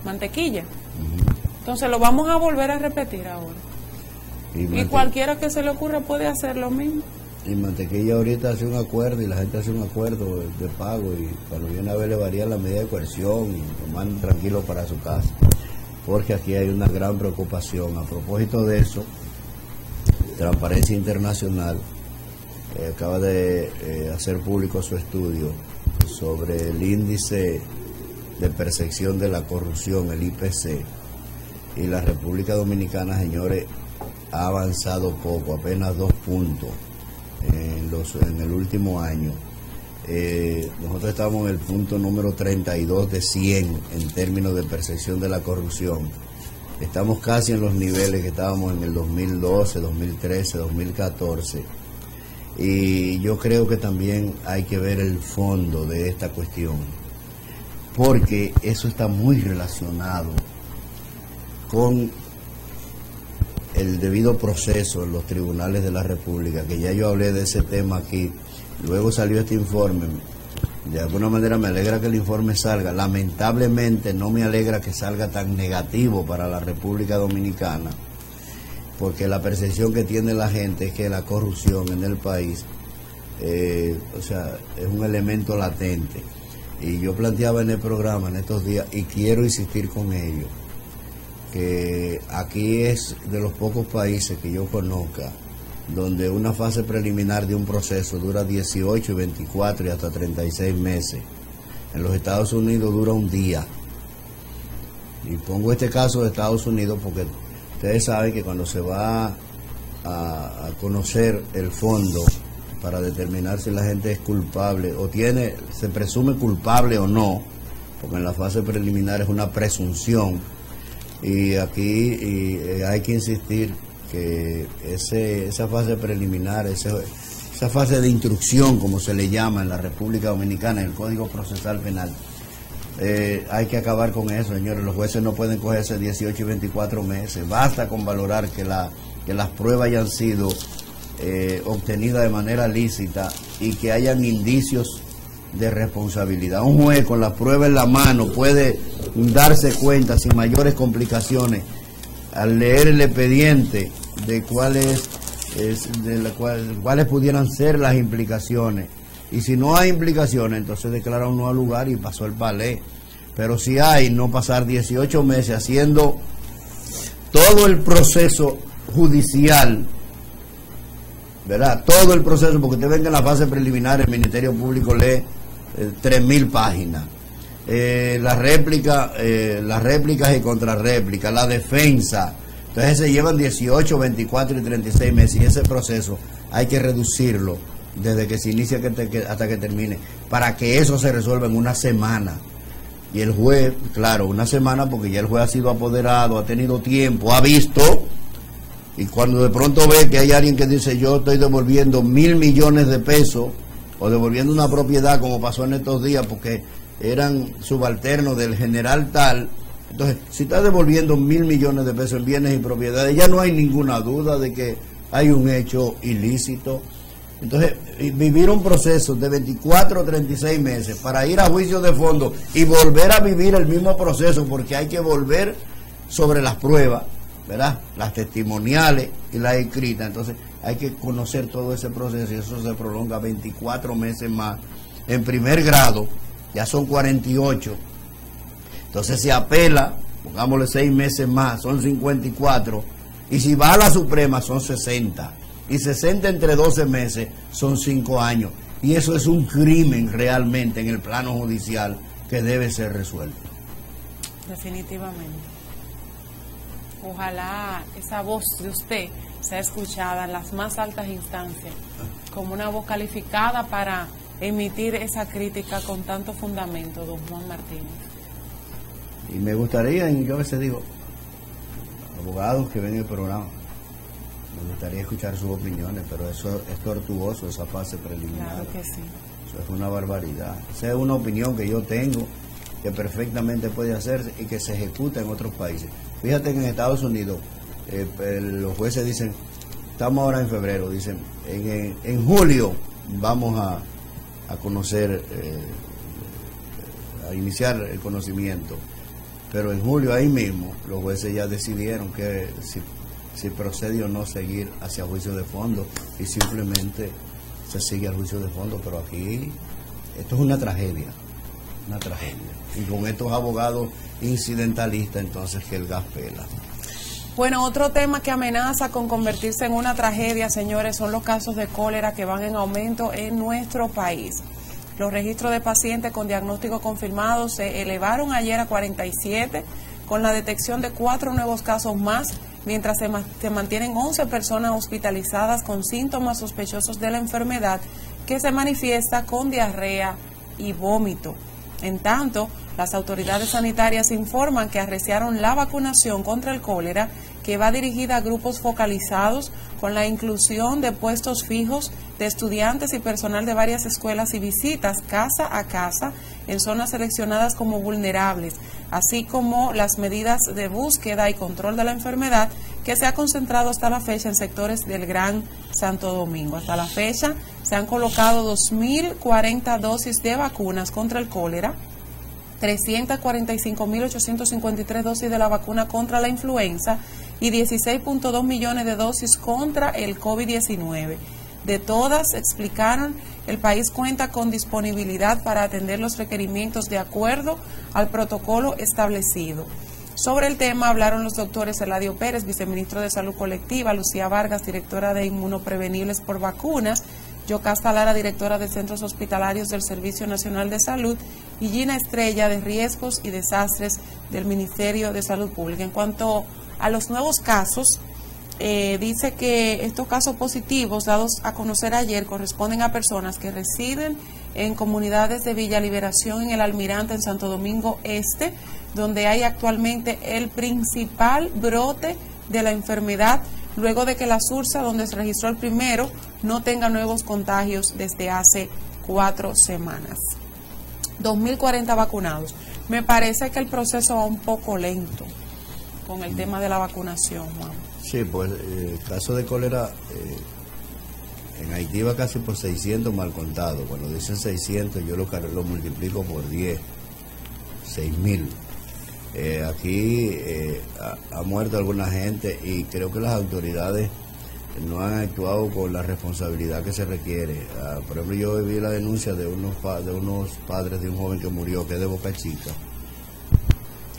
S2: Mantequilla. Entonces lo vamos a volver a repetir ahora. Y cualquiera que se le ocurra puede hacer lo mismo.
S1: Y Mantequilla ahorita hace un acuerdo y la gente hace un acuerdo de pago y cuando viene a ver le varía la medida de coerción y lo mandan tranquilo para su casa. Porque aquí hay una gran preocupación. A propósito de eso, Transparencia Internacional acaba de hacer público su estudio sobre el índice de percepción de la corrupción, el IPC, y la República Dominicana, señores, ha avanzado poco, apenas 2 puntos en el último año. Nosotros estamos en el punto número 32 de 100 en términos de percepción de la corrupción. Estamos casi en los niveles que estábamos en el 2012, 2013, 2014. Y yo creo que también hay que ver el fondo de esta cuestión, porque eso está muy relacionado con el debido proceso en los tribunales de la República, que ya yo hablé de ese tema aquí. Luego salió este informe. De alguna manera me alegra que el informe salga. Lamentablemente no me alegra que salga tan negativo para la República Dominicana, porque la percepción que tiene la gente es que la corrupción en el país es un elemento latente. Y yo planteaba en el programa en estos días, y quiero insistir con ello, que aquí es de los pocos países que yo conozca donde una fase preliminar de un proceso dura 18, 24 y hasta 36 meses. En los Estados Unidos dura un día. Y pongo este caso de Estados Unidos porque ustedes saben que cuando se va a conocer el fondo para determinar si la gente es culpable o se presume culpable o no, porque en la fase preliminar es una presunción. Y aquí hay que insistir que esa fase preliminar, esa fase de instrucción, como se le llama en la República Dominicana, en el Código Procesal Penal, hay que acabar con eso, señores. Los jueces no pueden cogerse 18 y 24 meses. Basta con valorar que las pruebas hayan sido obtenidas de manera lícita y que hayan indicios de responsabilidad. Un juez con la prueba en la mano puede darse cuenta sin mayores complicaciones al leer el expediente de cuáles pudieran ser las implicaciones, y si no hay implicaciones entonces declara un no al lugar y pasó el palé. Pero si hay, no pasar 18 meses haciendo todo el proceso judicial, ¿verdad? Todo el proceso, porque usted venga en la fase preliminar, el Ministerio Público lee 3.000 páginas. Las réplicas y contrarréplicas, la defensa. Entonces se llevan 18, 24 y 36 meses, y ese proceso hay que reducirlo desde que se inicia hasta que termine, para que eso se resuelva en una semana. Y el juez, claro, una semana, porque ya el juez ha sido apoderado, ha tenido tiempo, ha visto, y cuando de pronto ve que hay alguien que dice yo estoy devolviendo 1.000 millones de pesos, o devolviendo una propiedad, como pasó en estos días, porque eran subalternos del general tal. Entonces, si está devolviendo 1.000 millones de pesos en bienes y propiedades, ya no hay ninguna duda de que hay un hecho ilícito. Entonces, vivir un proceso de 24 o 36 meses para ir a juicio de fondo y volver a vivir el mismo proceso, porque hay que volver sobre las pruebas, ¿verdad? Las testimoniales y las escritas. Entonces, hay que conocer todo ese proceso, y eso se prolonga 24 meses más. En primer grado ya son 48. Entonces se apela, pongámosle 6 meses más, son 54. Y si va a la Suprema son 60. Y 60 entre 12 meses son 5 años. Y eso es un crimen realmente en el plano judicial que debe ser resuelto.
S2: Definitivamente. Ojalá esa voz de usted sea escuchada en las más altas instancias, como una voz calificada para emitir esa crítica con tanto fundamento, don Juan Martínez?
S1: Y me gustaría, yo a veces digo, abogados que ven el programa, me gustaría escuchar sus opiniones, pero eso es tortuoso, esa fase preliminar.
S2: Claro que sí.
S1: Eso es una barbaridad. Esa es una opinión que yo tengo, que perfectamente puede hacerse y que se ejecuta en otros países. Fíjate que en Estados Unidos los jueces dicen, estamos ahora en febrero, dicen, en julio vamos a conocer, a iniciar el conocimiento, pero en julio ahí mismo los jueces ya decidieron que si procede o no seguir hacia juicio de fondo, y simplemente se sigue al juicio de fondo. Pero aquí esto es una tragedia, y con estos abogados incidentalistas, entonces que el gas pela.
S2: Bueno, otro tema que amenaza con convertirse en una tragedia, señores, son los casos de cólera que van en aumento en nuestro país. Los registros de pacientes con diagnóstico confirmado se elevaron ayer a 47, con la detección de 4 nuevos casos más, mientras se mantienen 11 personas hospitalizadas con síntomas sospechosos de la enfermedad, que se manifiesta con diarrea y vómito. En tanto, las autoridades sanitarias informan que arreciaron la vacunación contra el cólera, que va dirigida a grupos focalizados, con la inclusión de puestos fijos de estudiantes y personal de varias escuelas y visitas casa a casa en zonas seleccionadas como vulnerables, así como las medidas de búsqueda y control de la enfermedad que se ha concentrado hasta la fecha en sectores del Gran Santo Domingo. Hasta la fecha se han colocado 2.040 dosis de vacunas contra el cólera, 345.853 dosis de la vacuna contra la influenza y 16.2 millones de dosis contra el COVID-19. De todas, explicaron, el país cuenta con disponibilidad para atender los requerimientos de acuerdo al protocolo establecido. Sobre el tema hablaron los doctores Eladio Pérez, viceministro de Salud Colectiva, Lucía Vargas, directora de Inmunoprevenibles por Vacunas, Yocasta Lara, directora de Centros Hospitalarios del Servicio Nacional de Salud, y Gina Estrella, de Riesgos y Desastres del Ministerio de Salud Pública. En cuanto a los nuevos casos, dice que estos casos positivos dados a conocer ayer corresponden a personas que residen en comunidades de Villa Liberación, en el Almirante, en Santo Domingo Este, donde hay actualmente el principal brote de la enfermedad, luego de que la Sursa, donde se registró el primero, no tenga nuevos contagios desde hace 4 semanas. 2.040 vacunados. Me parece que el proceso va un poco lento con el tema de la vacunación, Juan.
S1: Sí, pues el caso de cólera en Haití va casi por 600 mal contados. Cuando dicen 600, yo lo multiplico por 10, 6.000. Aquí ha muerto alguna gente y creo que las autoridades no han actuado con la responsabilidad que se requiere. Por ejemplo, yo vi la denuncia de unos padres de un joven que murió, que es de Boca Chica.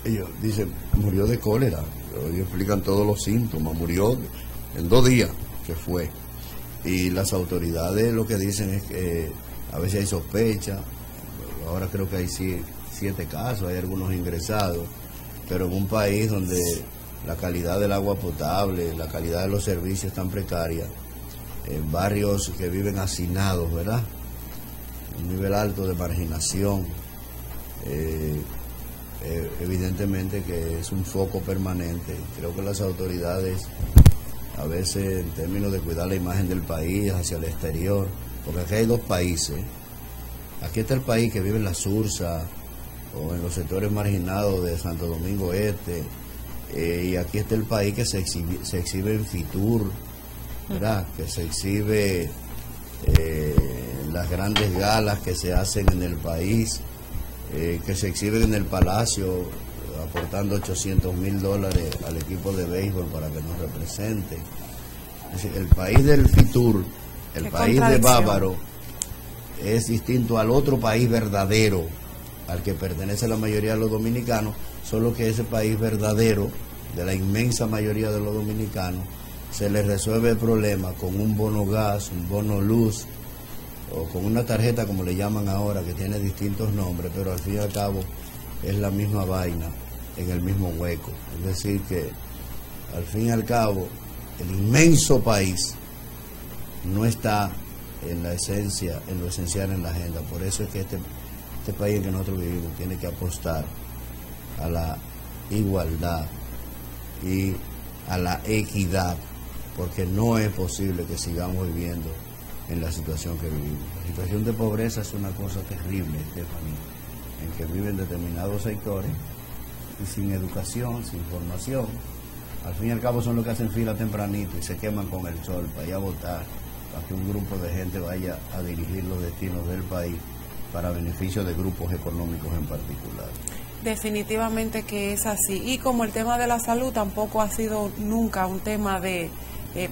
S1: Ellos dicen, murió de cólera. Ellos explican todos los síntomas. Murió en 2 días que fue. Y las autoridades lo que dicen es que a veces hay sospecha. Ahora creo que hay 7 casos, hay algunos ingresados. Pero en un país donde la calidad del agua potable, la calidad de los servicios es tan precaria, en barrios que viven hacinados, ¿verdad? Un nivel alto de marginación, evidentemente que es un foco permanente. Creo que las autoridades, a veces en términos de cuidar la imagen del país hacia el exterior, porque aquí hay 2 países. Aquí está el país que vive en la Sursa o en los sectores marginados de Santo Domingo Este, y aquí está el país que se exhibe en Fitur, ¿verdad? Que se exhibe las grandes galas que se hacen en el país, que se exhiben en el Palacio, aportando $800,000 al equipo de béisbol para que nos represente. Es decir, el país del Fitur, el país de Bávaro, es distinto al otro país verdadero al que pertenece la mayoría de los dominicanos, solo que ese país verdadero, de la inmensa mayoría de los dominicanos, se les resuelve el problema con un bono gas, un bono luz, o con una tarjeta, como le llaman ahora, que tiene distintos nombres, pero al fin y al cabo es la misma vaina en el mismo hueco. Es decir que al fin y al cabo el inmenso país no está en la esencia, en lo esencial en la agenda. Por eso es que este país en que nosotros vivimos tiene que apostar a la igualdad y a la equidad, porque no es posible que sigamos viviendo en la situación que vivimos. La situación de pobreza es una cosa terrible, Estefanía, en que viven determinados sectores y sin educación, sin formación. Al fin y al cabo son los que hacen fila tempranito y se queman con el sol para ir a votar, para que un grupo de gente vaya a dirigir los destinos del país para beneficio de grupos económicos en particular.
S2: Definitivamente que es así. Y como el tema de la salud tampoco ha sido nunca un tema de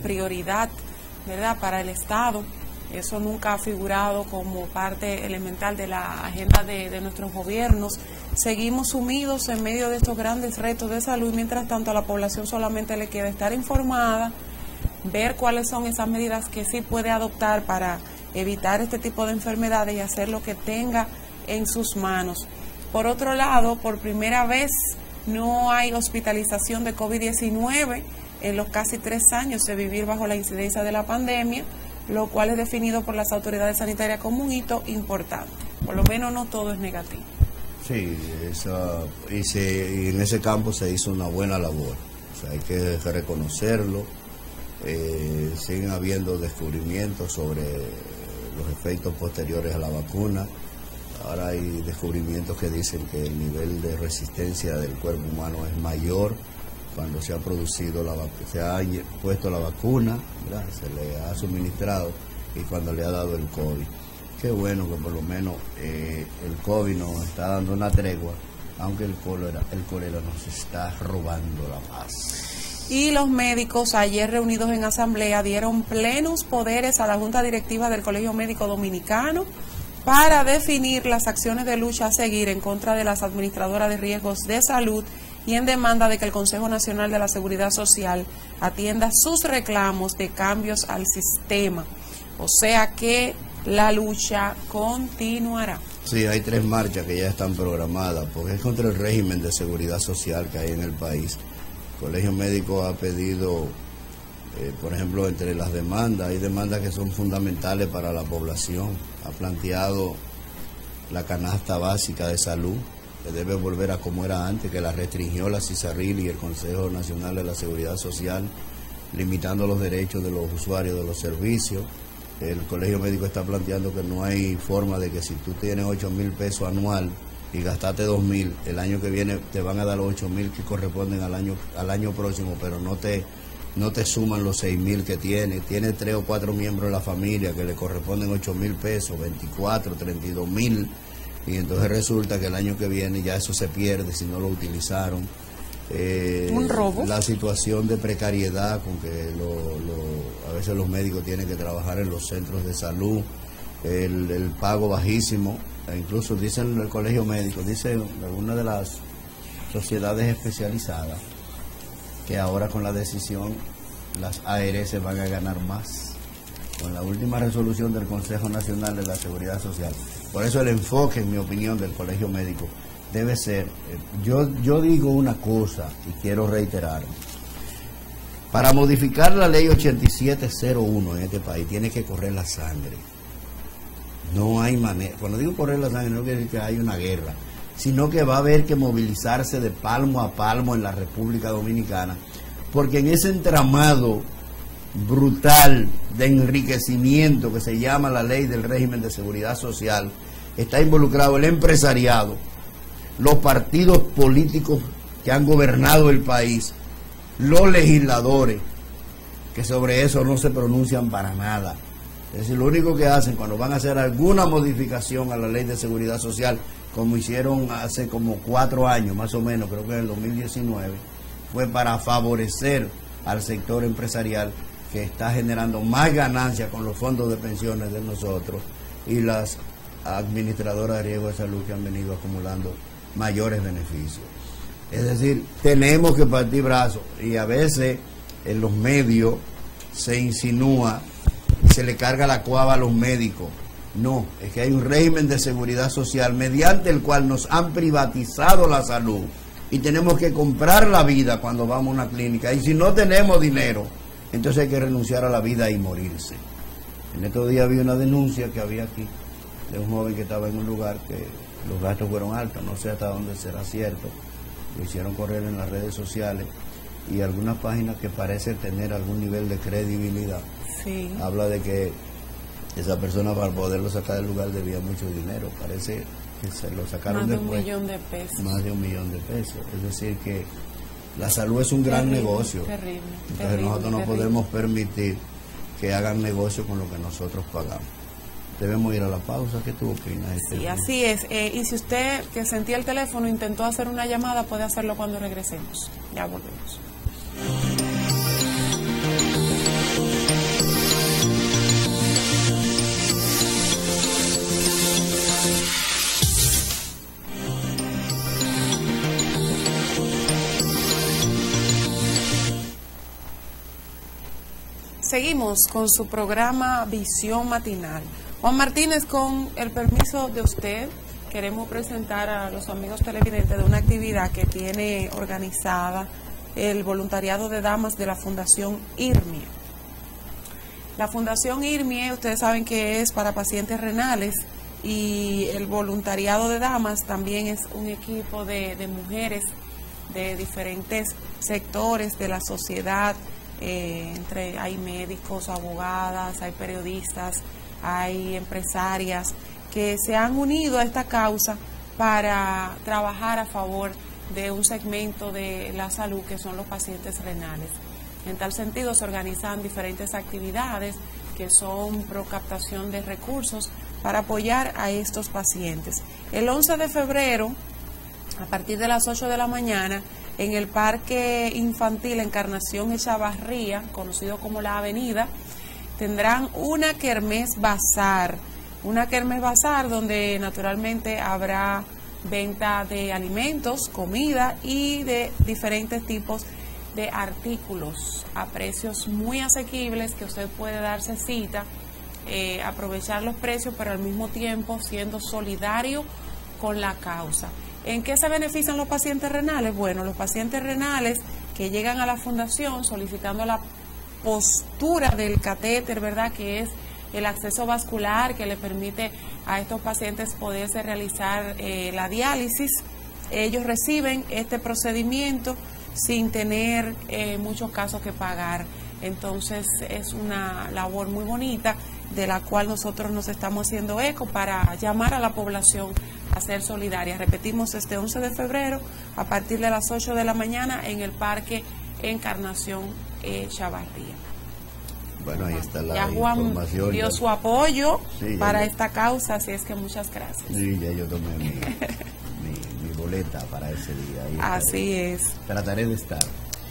S2: prioridad, ¿verdad?, para el Estado. Eso nunca ha figurado como parte elemental de la agenda de nuestros gobiernos. Seguimos sumidos en medio de estos grandes retos de salud. Mientras tanto, a la población solamente le queda estar informada, ver cuáles son esas medidas que sí puede adoptar para evitar este tipo de enfermedades y hacer lo que tenga en sus manos. Por otro lado, por primera vez no hay hospitalización de COVID-19 en los casi 3 años de vivir bajo la incidencia de la pandemia, lo cual es definido por las autoridades sanitarias como un hito importante. Por lo menos no todo es negativo.
S1: Sí, y en ese campo se hizo una buena labor. O sea, hay que reconocerlo. Siguen habiendo descubrimientos sobre los efectos posteriores a la vacuna. Ahora hay descubrimientos que dicen que el nivel de resistencia del cuerpo humano es mayor cuando se ha producido se ha puesto la vacuna, ¿verdad?, se le ha suministrado, y cuando le ha dado el COVID. Qué bueno que por lo menos el COVID nos está dando una tregua, aunque el cólera nos está robando la paz.
S2: Y los médicos, ayer reunidos en asamblea, dieron plenos poderes a la Junta Directiva del Colegio Médico Dominicano para definir las acciones de lucha a seguir en contra de las administradoras de riesgos de salud y en demanda de que el Consejo Nacional de la Seguridad Social atienda sus reclamos de cambios al sistema. O sea que la lucha continuará.
S1: Sí, hay 3 marchas que ya están programadas, porque es contra el régimen de seguridad social que hay en el país. El Colegio Médico ha pedido, por ejemplo, entre las demandas, hay demandas que son fundamentales para la población. Ha planteado la canasta básica de salud, que debe volver a como era antes, que la restringió la CISARRIL y el Consejo Nacional de la Seguridad Social, limitando los derechos de los usuarios de los servicios. El Colegio Médico está planteando que no hay forma de que si tú tienes 8.000 pesos anual y gastaste 2.000, el año que viene te van a dar los 8.000 que corresponden al año próximo, pero no te suman los 6.000 que tiene. Tiene 3 o 4 miembros de la familia que le corresponden 8.000 pesos, 24, 32.000, y entonces resulta que el año que viene ya eso se pierde si no lo utilizaron.
S2: Un robo. La
S1: situación de precariedad con que a veces los médicos tienen que trabajar en los centros de salud, el pago bajísimo, e incluso dicen el Colegio Médico, dice alguna de las sociedades especializadas, que ahora con la decisión las ARS van a ganar más, con la última resolución del Consejo Nacional de la Seguridad Social. Por eso el enfoque, en mi opinión, del Colegio Médico debe ser, yo digo una cosa y quiero reiterar: para modificar la ley 8701 en este país tiene que correr la sangre. No hay manera. Cuando digo correr la sangre no quiere decir que hay una guerra, sino que va a haber que movilizarse de palmo a palmo en la República Dominicana, porque en ese entramado brutal de enriquecimiento que se llama la ley del régimen de seguridad social está involucrado el empresariado, los partidos políticos que han gobernado el país, los legisladores, que sobre eso no se pronuncian para nada. Es decir, lo único que hacen cuando van a hacer alguna modificación a la ley de seguridad social, como hicieron hace como 4 años más o menos, creo que en el 2019, fue para favorecer al sector empresarial que está generando más ganancias con los fondos de pensiones de nosotros y las administradoras de riesgo de salud que han venido acumulando mayores beneficios. Es decir, tenemos que partir brazos, y a veces en los medios se insinúa y se le carga la cuava a los médicos. No, es que hay un régimen de seguridad social mediante el cual nos han privatizado la salud y tenemos que comprar la vida cuando vamos a una clínica, y si no tenemos dinero, entonces hay que renunciar a la vida y morirse. En estos días había una denuncia que había aquí de un joven que estaba en un lugar que los gastos fueron altos, no sé hasta dónde será cierto, lo hicieron correr en las redes sociales y algunas páginas que parecen tener algún nivel de credibilidad.
S2: Sí.
S1: Habla de que esa persona para poderlo sacar del lugar debía mucho dinero, parece que se lo sacaron después.
S2: Más de $1 millón de pesos.
S1: Más de $1 millón de pesos, es decir que la salud es un gran negocio.
S2: Terrible.
S1: Entonces nosotros no podemos permitir que hagan negocio con lo que nosotros pagamos. Debemos ir a la pausa. ¿Qué tú opinas?
S2: Sí, así es. Y si usted que sentía el teléfono intentó hacer una llamada, puede hacerlo cuando regresemos. Ya volvemos. Seguimos con su programa Visión Matinal. Juan Martínez, con el permiso de usted, queremos presentar a los amigos televidentes de una actividad que tiene organizada el voluntariado de damas de la Fundación IRMIE. La Fundación IRMIE, ustedes saben que es para pacientes renales, y el voluntariado de damas también es un equipo de mujeres de diferentes sectores de la sociedad. Hay médicos, abogadas, hay periodistas, hay empresarias que se han unido a esta causa para trabajar a favor de un segmento de la salud que son los pacientes renales. En tal sentido se organizan diferentes actividades que son pro captación de recursos para apoyar a estos pacientes. El 11 de febrero, a partir de las 8 de la mañana, en el Parque Infantil Encarnación Echavarría, conocido como La Avenida, tendrán una kermés bazar. Una kermés bazar donde naturalmente habrá venta de alimentos, comida y de diferentes tipos de artículos a precios muy asequibles que usted puede darse cita, aprovechar los precios, pero al mismo tiempo siendo solidario con la causa. ¿En qué se benefician los pacientes renales? Bueno, los pacientes renales que llegan a la fundación solicitando la postura del catéter, ¿verdad?, que es el acceso vascular que le permite a estos pacientes poderse realizar la diálisis. Ellos reciben este procedimiento sin tener muchos casos que pagar. Entonces es una labor muy bonita de la cual nosotros nos estamos haciendo eco para llamar a la población a ser solidaria. Repetimos, este 11 de febrero a partir de las 8 de la mañana en el Parque Encarnación Chavarría.
S1: Bueno, ahí está la
S2: ya Juan
S1: información.
S2: Dio su apoyo para esta causa, así es que muchas gracias.
S1: Sí, ya yo tomé mi boleta para ese día. Ahí
S2: así es.
S1: Trataré de estar.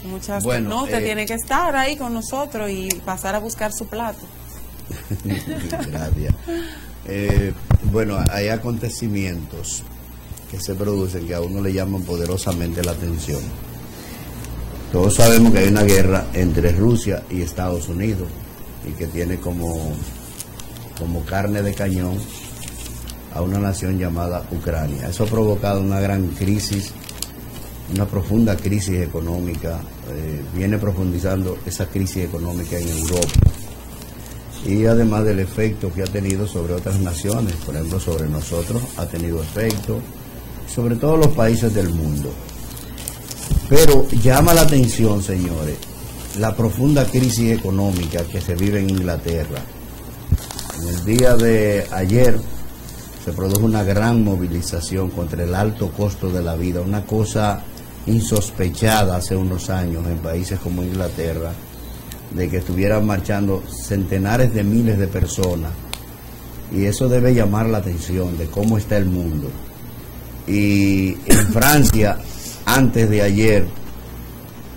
S2: Muchas gracias. No, usted tiene que estar ahí con nosotros y pasar a buscar su plato.
S1: Gracias. Bueno, hay acontecimientos que se producen que a uno le llaman poderosamente la atención. Todos sabemos que hay una guerra entre Rusia y Estados Unidos y que tiene como carne de cañón a una nación llamada Ucrania. Eso ha provocado una gran crisis, una profunda crisis económica, viene profundizando esa crisis económica en Europa. Y además del efecto que ha tenido sobre otras naciones, por ejemplo sobre nosotros, ha tenido efecto sobre todos los países del mundo. Pero llama la atención, señores, la profunda crisis económica que se vive en Inglaterra. En el día de ayer se produjo una gran movilización contra el alto costo de la vida, una cosa insospechada hace unos años en países como Inglaterra, de que estuvieran marchando centenares de miles de personas, y eso debe llamar la atención de cómo está el mundo. Y en Francia, antes de ayer,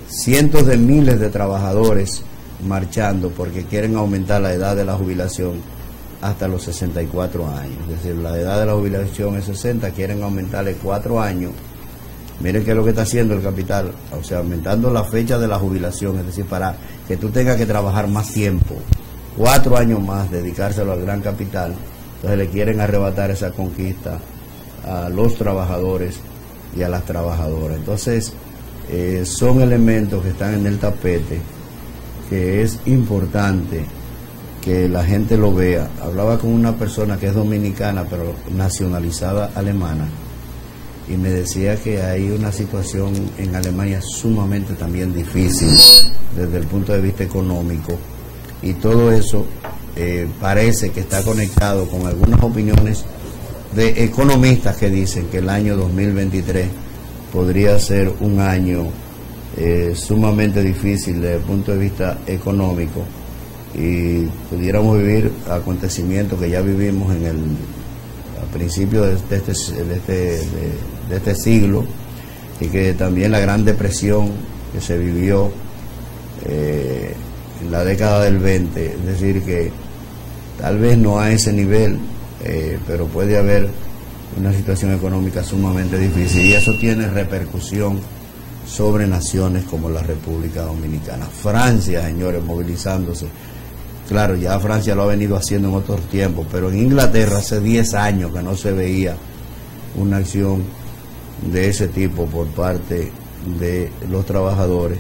S1: cientos de miles de trabajadores marchando porque quieren aumentar la edad de la jubilación hasta los 64 años, es decir, la edad de la jubilación es 60, quieren aumentarle 4 años. Miren qué es lo que está haciendo el capital, o sea, aumentando la fecha de la jubilación, es decir, para que tú tengas que trabajar más tiempo, 4 años más, dedicárselo al gran capital. Entonces le quieren arrebatar esa conquista a los trabajadores y a las trabajadoras. Entonces, son elementos que están en el tapete, que es importante que la gente lo vea. Hablaba con una persona que es dominicana, pero nacionalizada alemana, y me decía que hay una situación en Alemania sumamente también difícil desde el punto de vista económico, y todo eso parece que está conectado con algunas opiniones de economistas que dicen que el año 2023 podría ser un año sumamente difícil desde el punto de vista económico, y pudiéramos vivir acontecimientos que ya vivimos a principios de este siglo, y que también la Gran Depresión que se vivió en la década del 20, es decir, que tal vez no a ese nivel, pero puede haber una situación económica sumamente difícil, y eso tiene repercusión sobre naciones como la República Dominicana. Francia, señores, movilizándose. Claro, ya Francia lo ha venido haciendo en otros tiempos, pero en Inglaterra hace 10 años que no se veía una acción de ese tipo por parte de los trabajadores,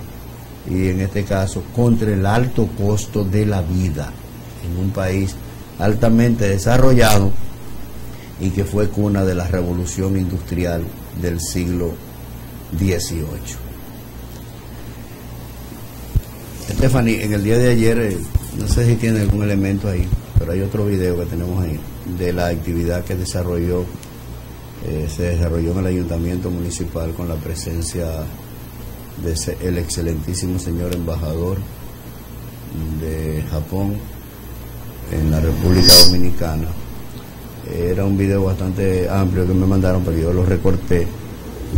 S1: y en este caso contra el alto costo de la vida en un país altamente desarrollado y que fue cuna de la revolución industrial del siglo XVIII. Stephanie, en el día de ayer, no sé si tiene algún elemento ahí, pero hay otro video que tenemos ahí de la actividad que se desarrolló en el Ayuntamiento Municipal con la presencia del excelentísimo señor embajador de Japón en la República Dominicana. Era un video bastante amplio que me mandaron, pero yo lo recorté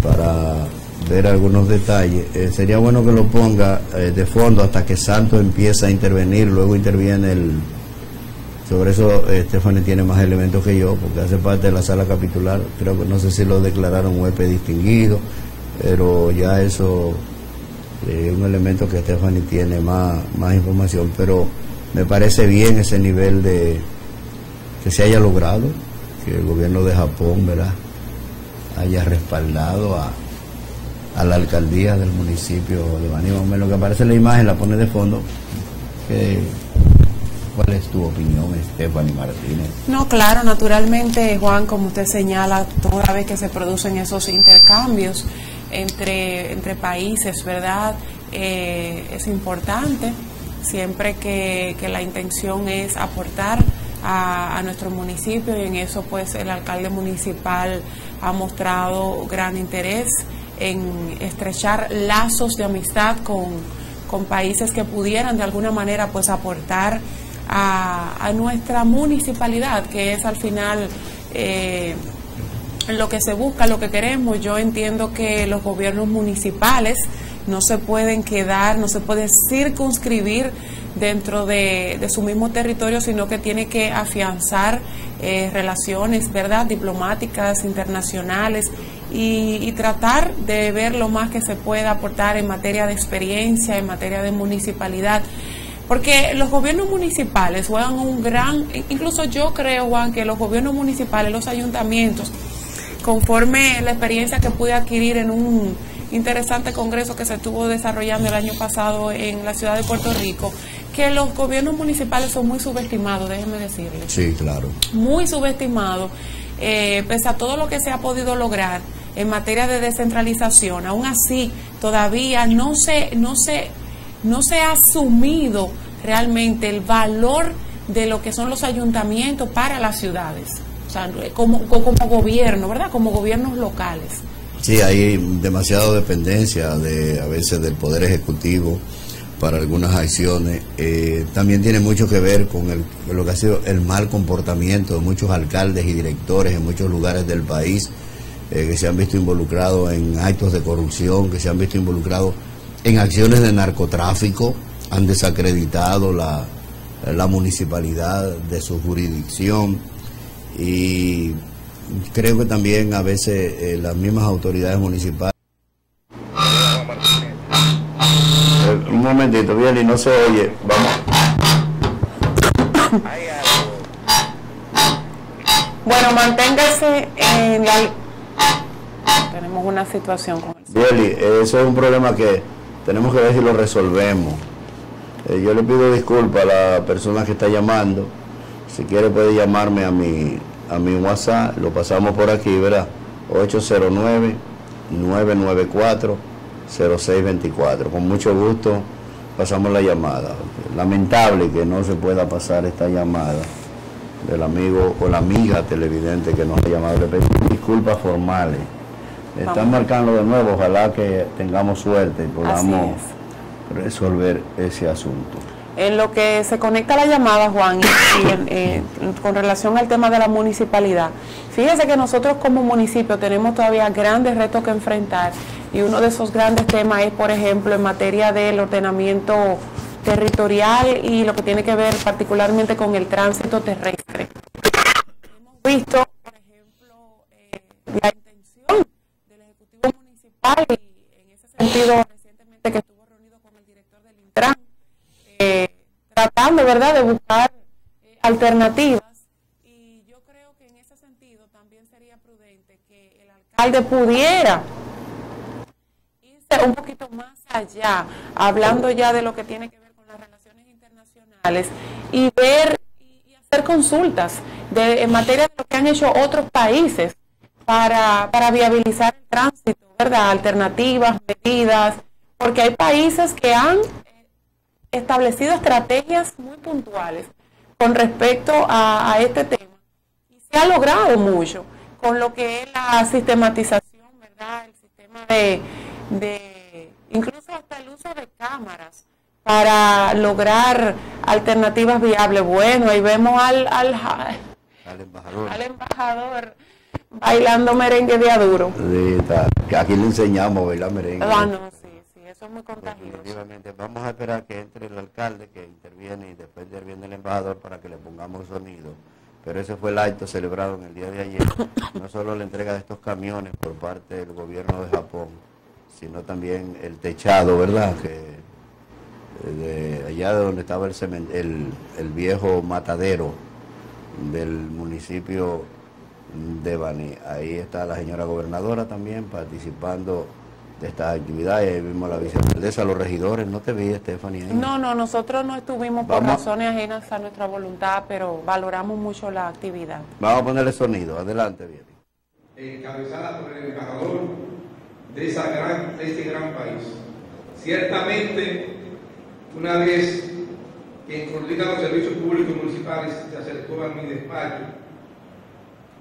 S1: para ver algunos detalles. Sería bueno que lo ponga de fondo hasta que Santos empieza a intervenir, luego interviene sobre eso Stephanie tiene más elementos que yo, porque hace parte de la sala capitular. Creo que no sé si lo declararon huésped distinguido, pero ya eso es un elemento que Stephanie tiene más información, pero me parece bien ese nivel de que se haya logrado, que el gobierno de Japón, ¿verdad?, haya respaldado a la alcaldía del municipio de Baní. Lo que aparece en la imagen la pone de fondo. ¿Cuál es tu opinión, Stephanie Martínez?
S2: No, claro, naturalmente, Juan, como usted señala, toda vez que se producen esos intercambios entre países, ¿verdad?, es importante, siempre que la intención es aportar a nuestro municipio, y en eso pues el alcalde municipal ha mostrado gran interés en estrechar lazos de amistad con países que pudieran de alguna manera pues aportar a nuestra municipalidad, que es al final lo que se busca, lo que queremos. Yo entiendo que los gobiernos municipales no se pueden quedar, no se puede circunscribir dentro de su mismo territorio, sino que tiene que afianzar relaciones, ¿verdad?, diplomáticas, internacionales, y tratar de ver lo más que se pueda aportar en materia de experiencia, en materia de municipalidad. Porque los gobiernos municipales juegan un gran, incluso yo creo, Juan, que los gobiernos municipales, los ayuntamientos, conforme la experiencia que pude adquirir en un interesante congreso que se estuvo desarrollando el año pasado en la ciudad de Puerto Rico, que los gobiernos municipales son muy subestimados, déjenme decirle.
S1: Sí, claro. Muy
S2: subestimados, pese a todo lo que se ha podido lograr en materia de descentralización. Aún así, todavía no se ha asumido realmente el valor de lo que son los ayuntamientos para las ciudades, o sea, como gobierno, ¿verdad?, como gobiernos locales.
S1: Sí, hay demasiada dependencia a veces del Poder Ejecutivo para algunas acciones. También tiene mucho que ver con lo que ha sido el mal comportamiento de muchos alcaldes y directores en muchos lugares del país, que se han visto involucrados en actos de corrupción, que se han visto involucrados en acciones de narcotráfico, han desacreditado la municipalidad de su jurisdicción, y creo que también a veces las mismas autoridades municipales. Un momentito, Bieli, no se oye, vamos.
S2: Bueno, manténgase en la... Tenemos una situación con el...
S1: Bieli, eso es un problema que tenemos que ver si lo resolvemos. Yo le pido disculpas a la persona que está llamando. Si quiere puede llamarme a mi WhatsApp, lo pasamos por aquí, ¿verdad? 809-994-0624. Con mucho gusto pasamos la llamada. Lamentable que no se pueda pasar esta llamada del amigo o la amiga televidente que nos ha llamado. Le pido disculpas formales. Están marcando de nuevo, ojalá que tengamos suerte y podamos resolver ese asunto.
S2: En lo que se conecta la llamada, Juan, con relación al tema de la municipalidad, fíjese que nosotros como municipio tenemos todavía grandes retos que enfrentar, y uno de esos grandes temas es, por ejemplo, en materia del ordenamiento territorial y lo que tiene que ver particularmente con el tránsito terrestre. Hemos visto, por ejemplo, la intención del Ejecutivo Municipal, y en ese sentido recientemente que estuvo reunido con el director del Intran, tratando, ¿verdad?, de buscar alternativas, y yo creo que en ese sentido también sería prudente que el alcalde pudiera irse un poquito más allá, hablando ya de lo que tiene que ver con las relaciones internacionales, y ver y hacer consultas en materia de lo que han hecho otros países para viabilizar el tránsito, ¿verdad?, alternativas, medidas, porque hay países que han establecido estrategias muy puntuales con respecto a este tema, y se ha logrado mucho con lo que es la sistematización, ¿verdad?, el sistema de incluso hasta el uso de cámaras para lograr alternativas viables. Bueno, ahí vemos al embajador bailando merengue de aduro.
S1: Sí, aquí le enseñamos a bailar merengue.
S2: Eso es muy contagioso.
S1: Definitivamente. Vamos a esperar que entre el alcalde, que interviene, y después interviene el embajador para que le pongamos sonido. Pero ese fue el acto celebrado en el día de ayer. No solo la entrega de estos camiones por parte del gobierno de Japón, sino también el techado, ¿verdad?, que de allá de donde estaba el viejo matadero del municipio de Baní. Ahí está la señora gobernadora también participando de estas actividades. Ahí vimos a la vicealcaldesa, los regidores. No te vi, Stephanie.
S2: No, nosotros no estuvimos por razones ajenas a nuestra voluntad, pero valoramos mucho la actividad.
S1: Vamos a ponerle sonido. Adelante, bien.
S4: Encabezada por el embajador de este gran país. Ciertamente, una vez que en coordinar los servicios públicos municipales se acercó a mi despacho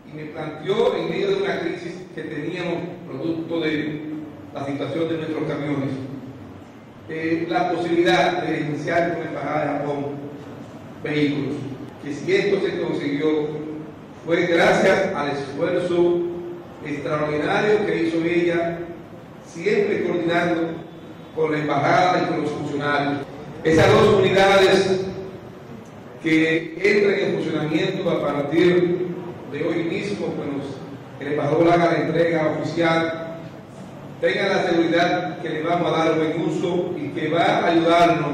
S4: y me planteó, en medio de una crisis que teníamos producto de la situación de nuestros camiones, la posibilidad de iniciar con la Embajada de Japón vehículos, que si esto se consiguió fue gracias al esfuerzo extraordinario que hizo ella, siempre coordinando con la Embajada y con los funcionarios. Esas dos unidades que entran en funcionamiento a partir de hoy mismo, cuando el embajador haga la entrega oficial, tengan la seguridad que le vamos a dar buen uso y que va a ayudarnos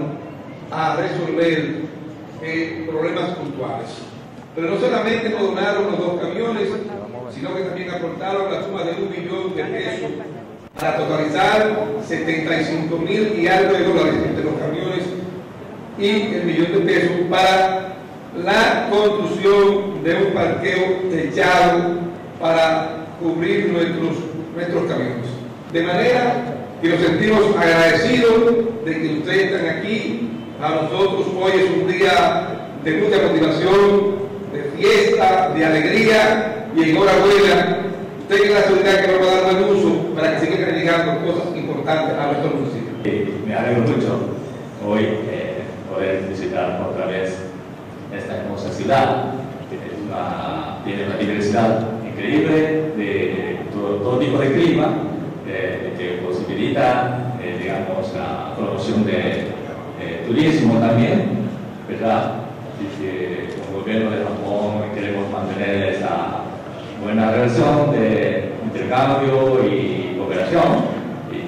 S4: a resolver problemas puntuales. Pero no solamente nos donaron los dos camiones, sino que también aportaron la suma de $1 millón para totalizar 75.000 y algo de dólares entre los camiones y el $1 millón para la construcción de un parqueo techado para cubrir nuestros camiones. De manera que nos sentimos agradecidos de que ustedes están aquí. A nosotros hoy es un día de mucha motivación, de fiesta, de alegría y enhorabuena. Tengan la seguridad que nos va a dar buen uso para que sigan realizando cosas importantes a nuestro municipio.
S5: Me alegro mucho hoy poder visitar otra vez esta hermosa ciudad. Tiene una diversidad increíble de todo tipo de clima, que posibilita, digamos, la promoción de turismo también, ¿verdad? Y que como gobierno de Japón queremos mantener esa buena relación de intercambio y cooperación, y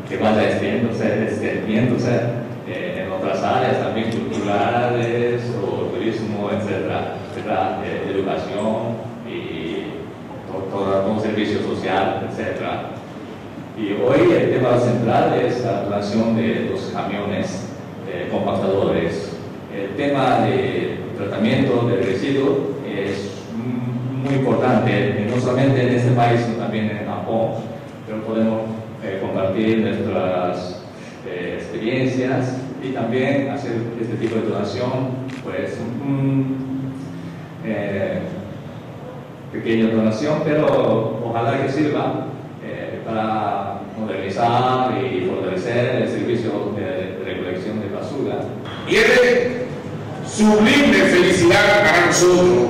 S5: que vaya extendiéndose en otras áreas también culturales o turismo, etcétera, ¿verdad? Educación y todo servicio social, etcétera. Y hoy el tema central es la donación de los camiones compactadores. El tema de tratamiento de residuos es muy importante, no solamente en este país, sino también en Japón, pero podemos compartir nuestras experiencias y también hacer este tipo de donación, pues pequeña donación, pero ojalá que sirva para modernizar y fortalecer el servicio de recolección de basura.
S6: Y es de sublime felicidad para nosotros.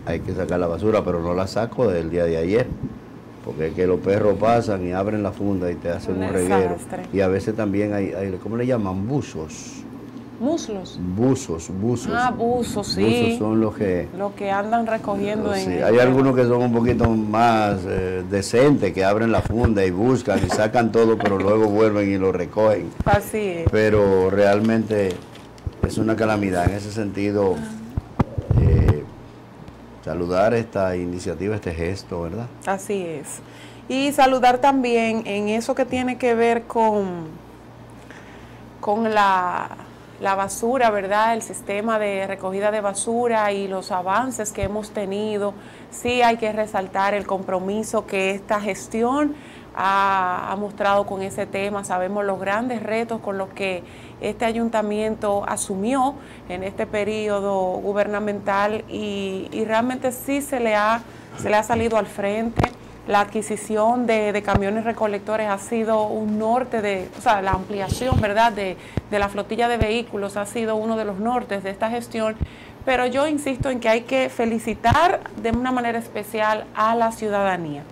S1: Hay que sacar la basura, pero no la saco del día de ayer, porque es que los perros pasan y abren la funda y te hacen un reguero. Y a veces también hay, ¿cómo le llaman? Buzos.
S2: ¿Muslos?
S1: Buzos.
S2: Ah, buzos, sí.
S1: Buzos son los que
S2: andan recogiendo
S1: sí,
S2: en...
S1: hay algunos que son un poquito más decentes, que abren la funda y buscan y sacan todo, pero luego vuelven y lo recogen.
S2: Así es.
S1: Pero realmente es una calamidad. En ese sentido, saludar esta iniciativa, este gesto, ¿verdad?
S2: Así es. Y saludar también en eso que tiene que ver con la basura, ¿verdad? El sistema de recogida de basura y los avances que hemos tenido. Sí hay que resaltar el compromiso que esta gestión ha mostrado con ese tema. Sabemos los grandes retos con los que este ayuntamiento asumió en este periodo gubernamental y realmente sí se le ha salido al frente. La adquisición de camiones recolectores ha sido un norte la ampliación, ¿verdad?, de la flotilla de vehículos ha sido uno de los nortes de esta gestión, pero yo insisto en que hay que felicitar de una manera especial a la ciudadanía.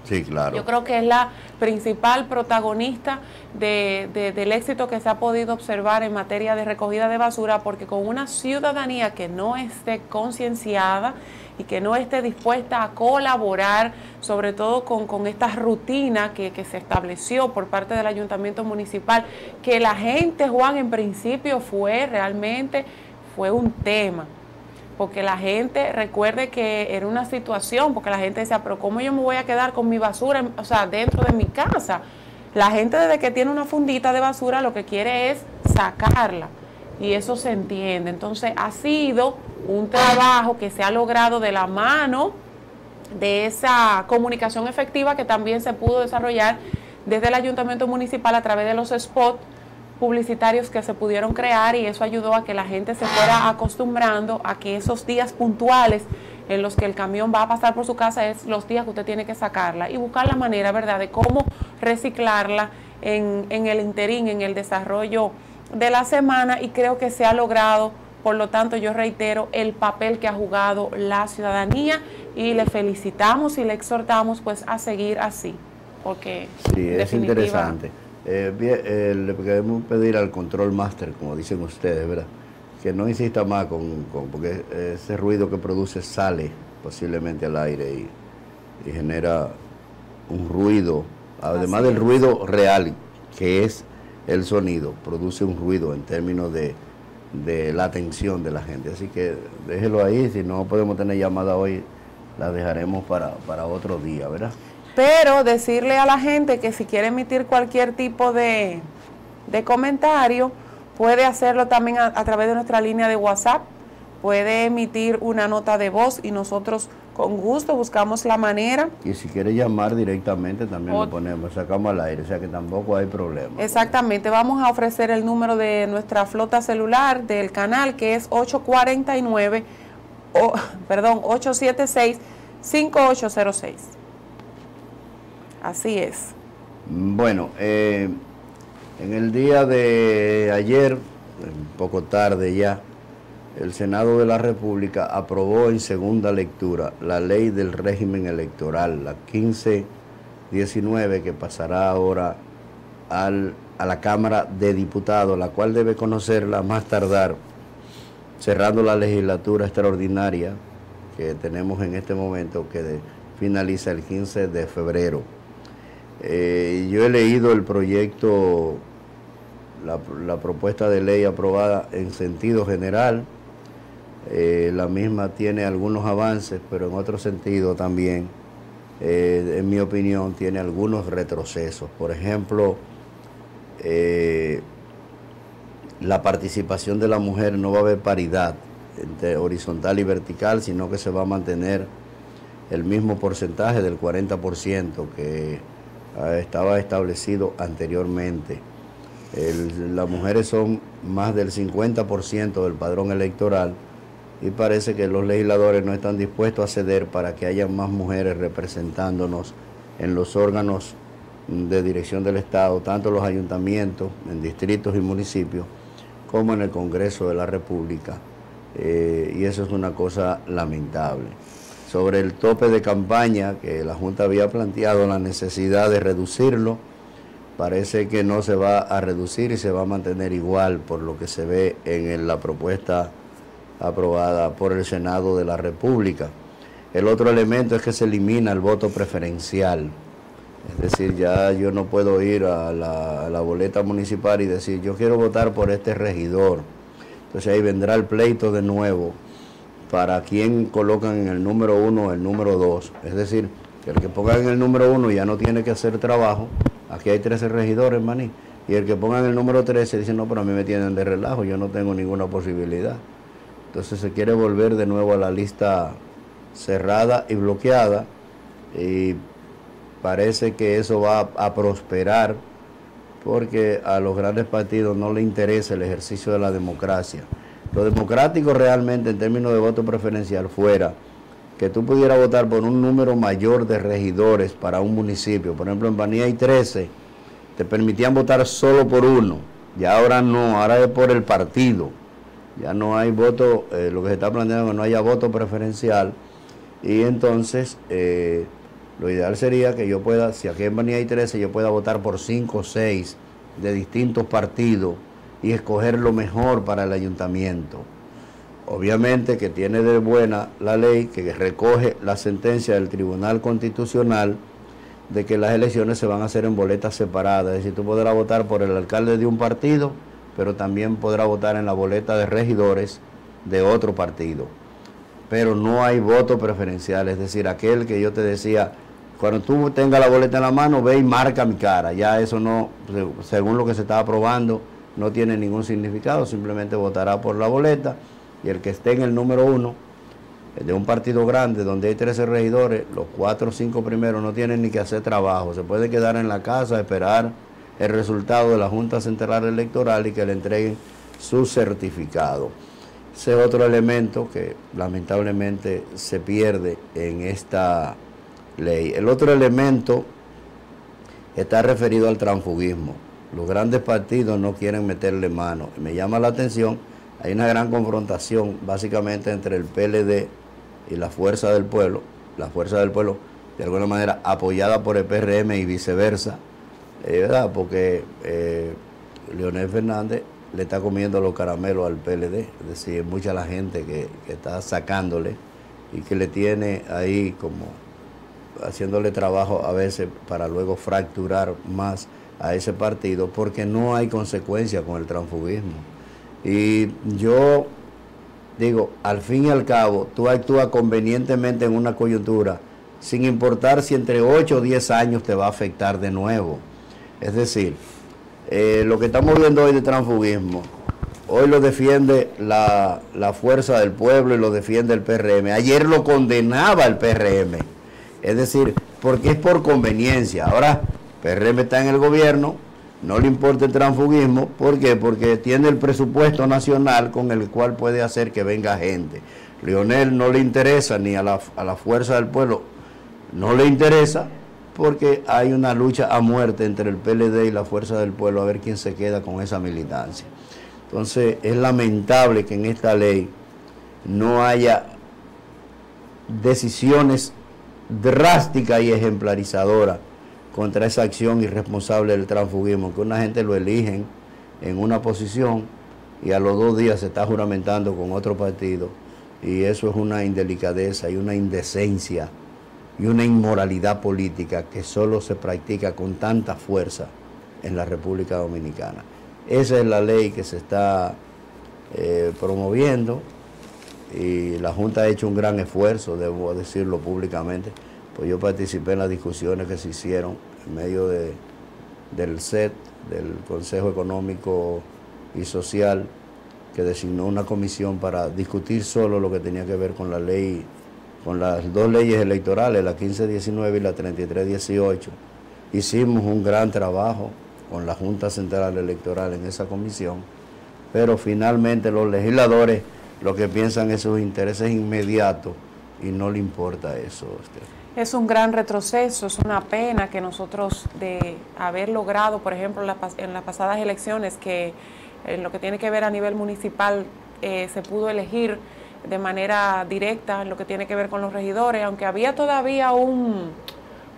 S1: Sí, claro.
S2: Yo creo que es la principal protagonista del éxito que se ha podido observar en materia de recogida de basura, porque con una ciudadanía que no esté concienciada y que no esté dispuesta a colaborar, sobre todo con esta rutina que se estableció por parte del ayuntamiento municipal, que la gente, Juan, en principio realmente fue un tema. Porque la gente, recuerde que era una situación, porque la gente decía, pero ¿cómo yo me voy a quedar con mi basura, dentro de mi casa? La gente desde que tiene una fundita de basura lo que quiere es sacarla, y eso se entiende. Entonces ha sido un trabajo que se ha logrado de la mano de esa comunicación efectiva que también se pudo desarrollar desde el ayuntamiento municipal a través de los spots publicitarios que se pudieron crear, y eso ayudó a que la gente se fuera acostumbrando a que esos días puntuales en los que el camión va a pasar por su casa es los días que usted tiene que sacarla y buscar la manera, ¿verdad?, de cómo reciclarla en el interín, en el desarrollo de la semana, y creo que se ha logrado. Por lo tanto, yo reitero el papel que ha jugado la ciudadanía y le felicitamos y le exhortamos pues a seguir así, porque
S1: sí, es interesante. Le queremos pedir al control master, como dicen ustedes, ¿verdad?, que no insista más porque ese ruido que produce sale posiblemente al aire y genera un ruido, además del ruido real, que es el sonido, produce un ruido en términos de la atención de la gente. Así que déjelo ahí, si no podemos tener llamada hoy, la dejaremos para otro día, ¿verdad?
S2: Pero decirle a la gente que si quiere emitir cualquier tipo de comentario, puede hacerlo también a través de nuestra línea de WhatsApp, puede emitir una nota de voz y nosotros con gusto buscamos la manera.
S1: Y si quiere llamar directamente también lo ponemos, sacamos al aire, o sea que tampoco hay problema.
S2: Exactamente, vamos a ofrecer el número de nuestra flota celular del canal, que es 876-5806. Así es.
S1: Bueno, en el día de ayer, un poco tarde ya, el Senado de la República aprobó en segunda lectura la ley del régimen electoral, la 1519, que pasará ahora a la Cámara de Diputados, la cual debe conocerla más tardar, cerrando la legislatura extraordinaria que tenemos en este momento, que finaliza el 15 de febrero. Yo he leído el proyecto, la propuesta de ley aprobada en sentido general. La misma tiene algunos avances, pero en otro sentido también en mi opinión, tiene algunos retrocesos. Por ejemplo, la participación de la mujer, no va a haber paridad entre horizontal y vertical, sino que se va a mantener el mismo porcentaje del 40% que estaba establecido anteriormente. Las mujeres son más del 50% del padrón electoral y parece que los legisladores no están dispuestos a ceder para que haya más mujeres representándonos en los órganos de dirección del Estado, tanto los ayuntamientos, en distritos y municipios, como en el Congreso de la República. Y eso es una cosa lamentable. Sobre el tope de campaña, que la Junta había planteado la necesidad de reducirlo, parece que no se va a reducir y se va a mantener igual por lo que se ve en la propuesta aprobada por el Senado de la República. El otro elemento es que se elimina el voto preferencial. Es decir, ya yo no puedo ir a la boleta municipal y decir, yo quiero votar por este regidor. Entonces ahí vendrá el pleito de nuevo para quién colocan en el número 1 o el número 2. Es decir, que el que ponga en el número 1 ya no tiene que hacer trabajo. Aquí hay 13 regidores, maní. Y el que ponga en el número 13 dice, no, pero a mí me tienen de relajo, yo no tengo ninguna posibilidad. Entonces se quiere volver de nuevo a la lista cerrada y bloqueada. Y parece que eso va a prosperar porque a los grandes partidos no les interesa el ejercicio de la democracia. Lo democrático realmente en términos de voto preferencial fuera que tú pudieras votar por un número mayor de regidores para un municipio. Por ejemplo, en Baní hay 13, te permitían votar solo por uno, y ahora no, ahora es por el partido. Ya no hay voto, lo que se está planteando es que no haya voto preferencial, y entonces lo ideal sería que yo pueda, si aquí en Baní hay 13, yo pueda votar por 5 o 6 de distintos partidos y escoger lo mejor para el ayuntamiento. Obviamente que tiene de buena la ley que recoge la sentencia del Tribunal Constitucional de que las elecciones se van a hacer en boletas separadas. Es decir, tú podrás votar por el alcalde de un partido, pero también podrás votar en la boleta de regidores de otro partido. Pero no hay voto preferencial, es decir, aquel que yo te decía, cuando tú tengas la boleta en la mano, ve y marca mi cara. Ya eso no, según lo que se está aprobando, no tiene ningún significado, simplemente votará por la boleta y el que esté en el número 1 de un partido grande donde hay 13 regidores, los 4 o 5 primeros no tienen ni que hacer trabajo, se puede quedar en la casa a esperar el resultado de la Junta Central Electoral y que le entreguen su certificado. Ese es otro elemento que lamentablemente se pierde en esta ley. El otro elemento está referido al transfugismo. Los grandes partidos no quieren meterle mano. Me llama la atención, hay una gran confrontación básicamente entre el PLD y la Fuerza del Pueblo. La Fuerza del Pueblo, de alguna manera, apoyada por el PRM y viceversa, ¿verdad? Porque Leonel Fernández le está comiendo los caramelos al PLD. Es decir, es mucha la gente que está sacándole y que le tiene ahí como haciéndole trabajo a veces para luego fracturar más a ese partido, porque no hay consecuencia con el transfugismo. Y yo digo, al fin y al cabo, tú actúas convenientemente en una coyuntura, sin importar si entre 8 o 10 años te va a afectar de nuevo. Es decir, lo que estamos viendo hoy de transfugismo, hoy lo defiende la Fuerza del Pueblo y lo defiende el PRM. Ayer lo condenaba el PRM. Es decir, porque es por conveniencia. Ahora, PRM está en el gobierno, no le importa el transfugismo. ¿Por qué? Porque tiene el presupuesto nacional con el cual puede hacer que venga gente. Leonel no le interesa, ni a la Fuerza del Pueblo no le interesa, porque hay una lucha a muerte entre el PLD y la Fuerza del Pueblo a ver quién se queda con esa militancia. Entonces, es lamentable que en esta ley no haya decisiones drásticas y ejemplarizadoras contra esa acción irresponsable del transfugismo, que una gente lo eligen en una posición y a los 2 días se está juramentando con otro partido, y eso es una indelicadeza y una indecencia y una inmoralidad política que solo se practica con tanta fuerza en la República Dominicana. Esa es la ley que se está promoviendo, y la Junta ha hecho un gran esfuerzo, debo decirlo públicamente, pues yo participé en las discusiones que se hicieron en medio del CET, del Consejo Económico y Social, que designó una comisión para discutir solo lo que tenía que ver con la ley, con las dos leyes electorales, la 1519 y la 3318. Hicimos un gran trabajo con la Junta Central Electoral en esa comisión, pero finalmente los legisladores lo que piensan es sus intereses inmediatos y no le importa eso a usted.
S2: Es un gran retroceso, es una pena que nosotros de haber logrado, por ejemplo, en las pasadas elecciones, que en lo que tiene que ver a nivel municipal se pudo elegir de manera directa en lo que tiene que ver con los regidores, aunque había todavía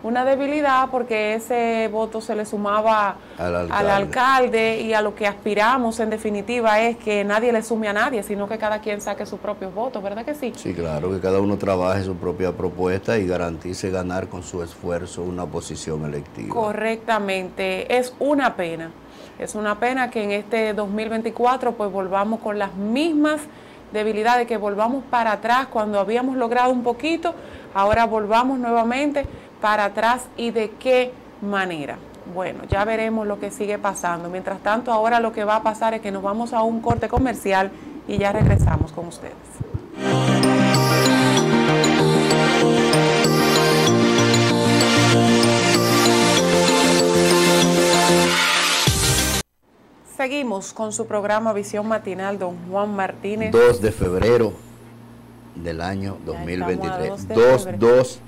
S2: una debilidad porque ese voto se le sumaba al alcalde, y a lo que aspiramos en definitiva es que nadie le sume a nadie, sino que cada quien saque sus propios votos, ¿verdad que sí?
S1: Sí, claro, que cada uno trabaje su propia propuesta y garantice ganar con su esfuerzo una posición electiva.
S2: Correctamente, es una pena que en este 2024 pues volvamos con las mismas debilidades, que volvamos para atrás cuando habíamos logrado un poquito, ahora volvamos nuevamente para atrás, y de qué manera. Bueno, ya veremos lo que sigue pasando. Mientras tanto, ahora lo que va a pasar es que nos vamos a un corte comercial y ya regresamos con ustedes. Seguimos con su programa Visión Matinal, don Juan Martínez.
S1: 2 de febrero del año 2023. 2-2-20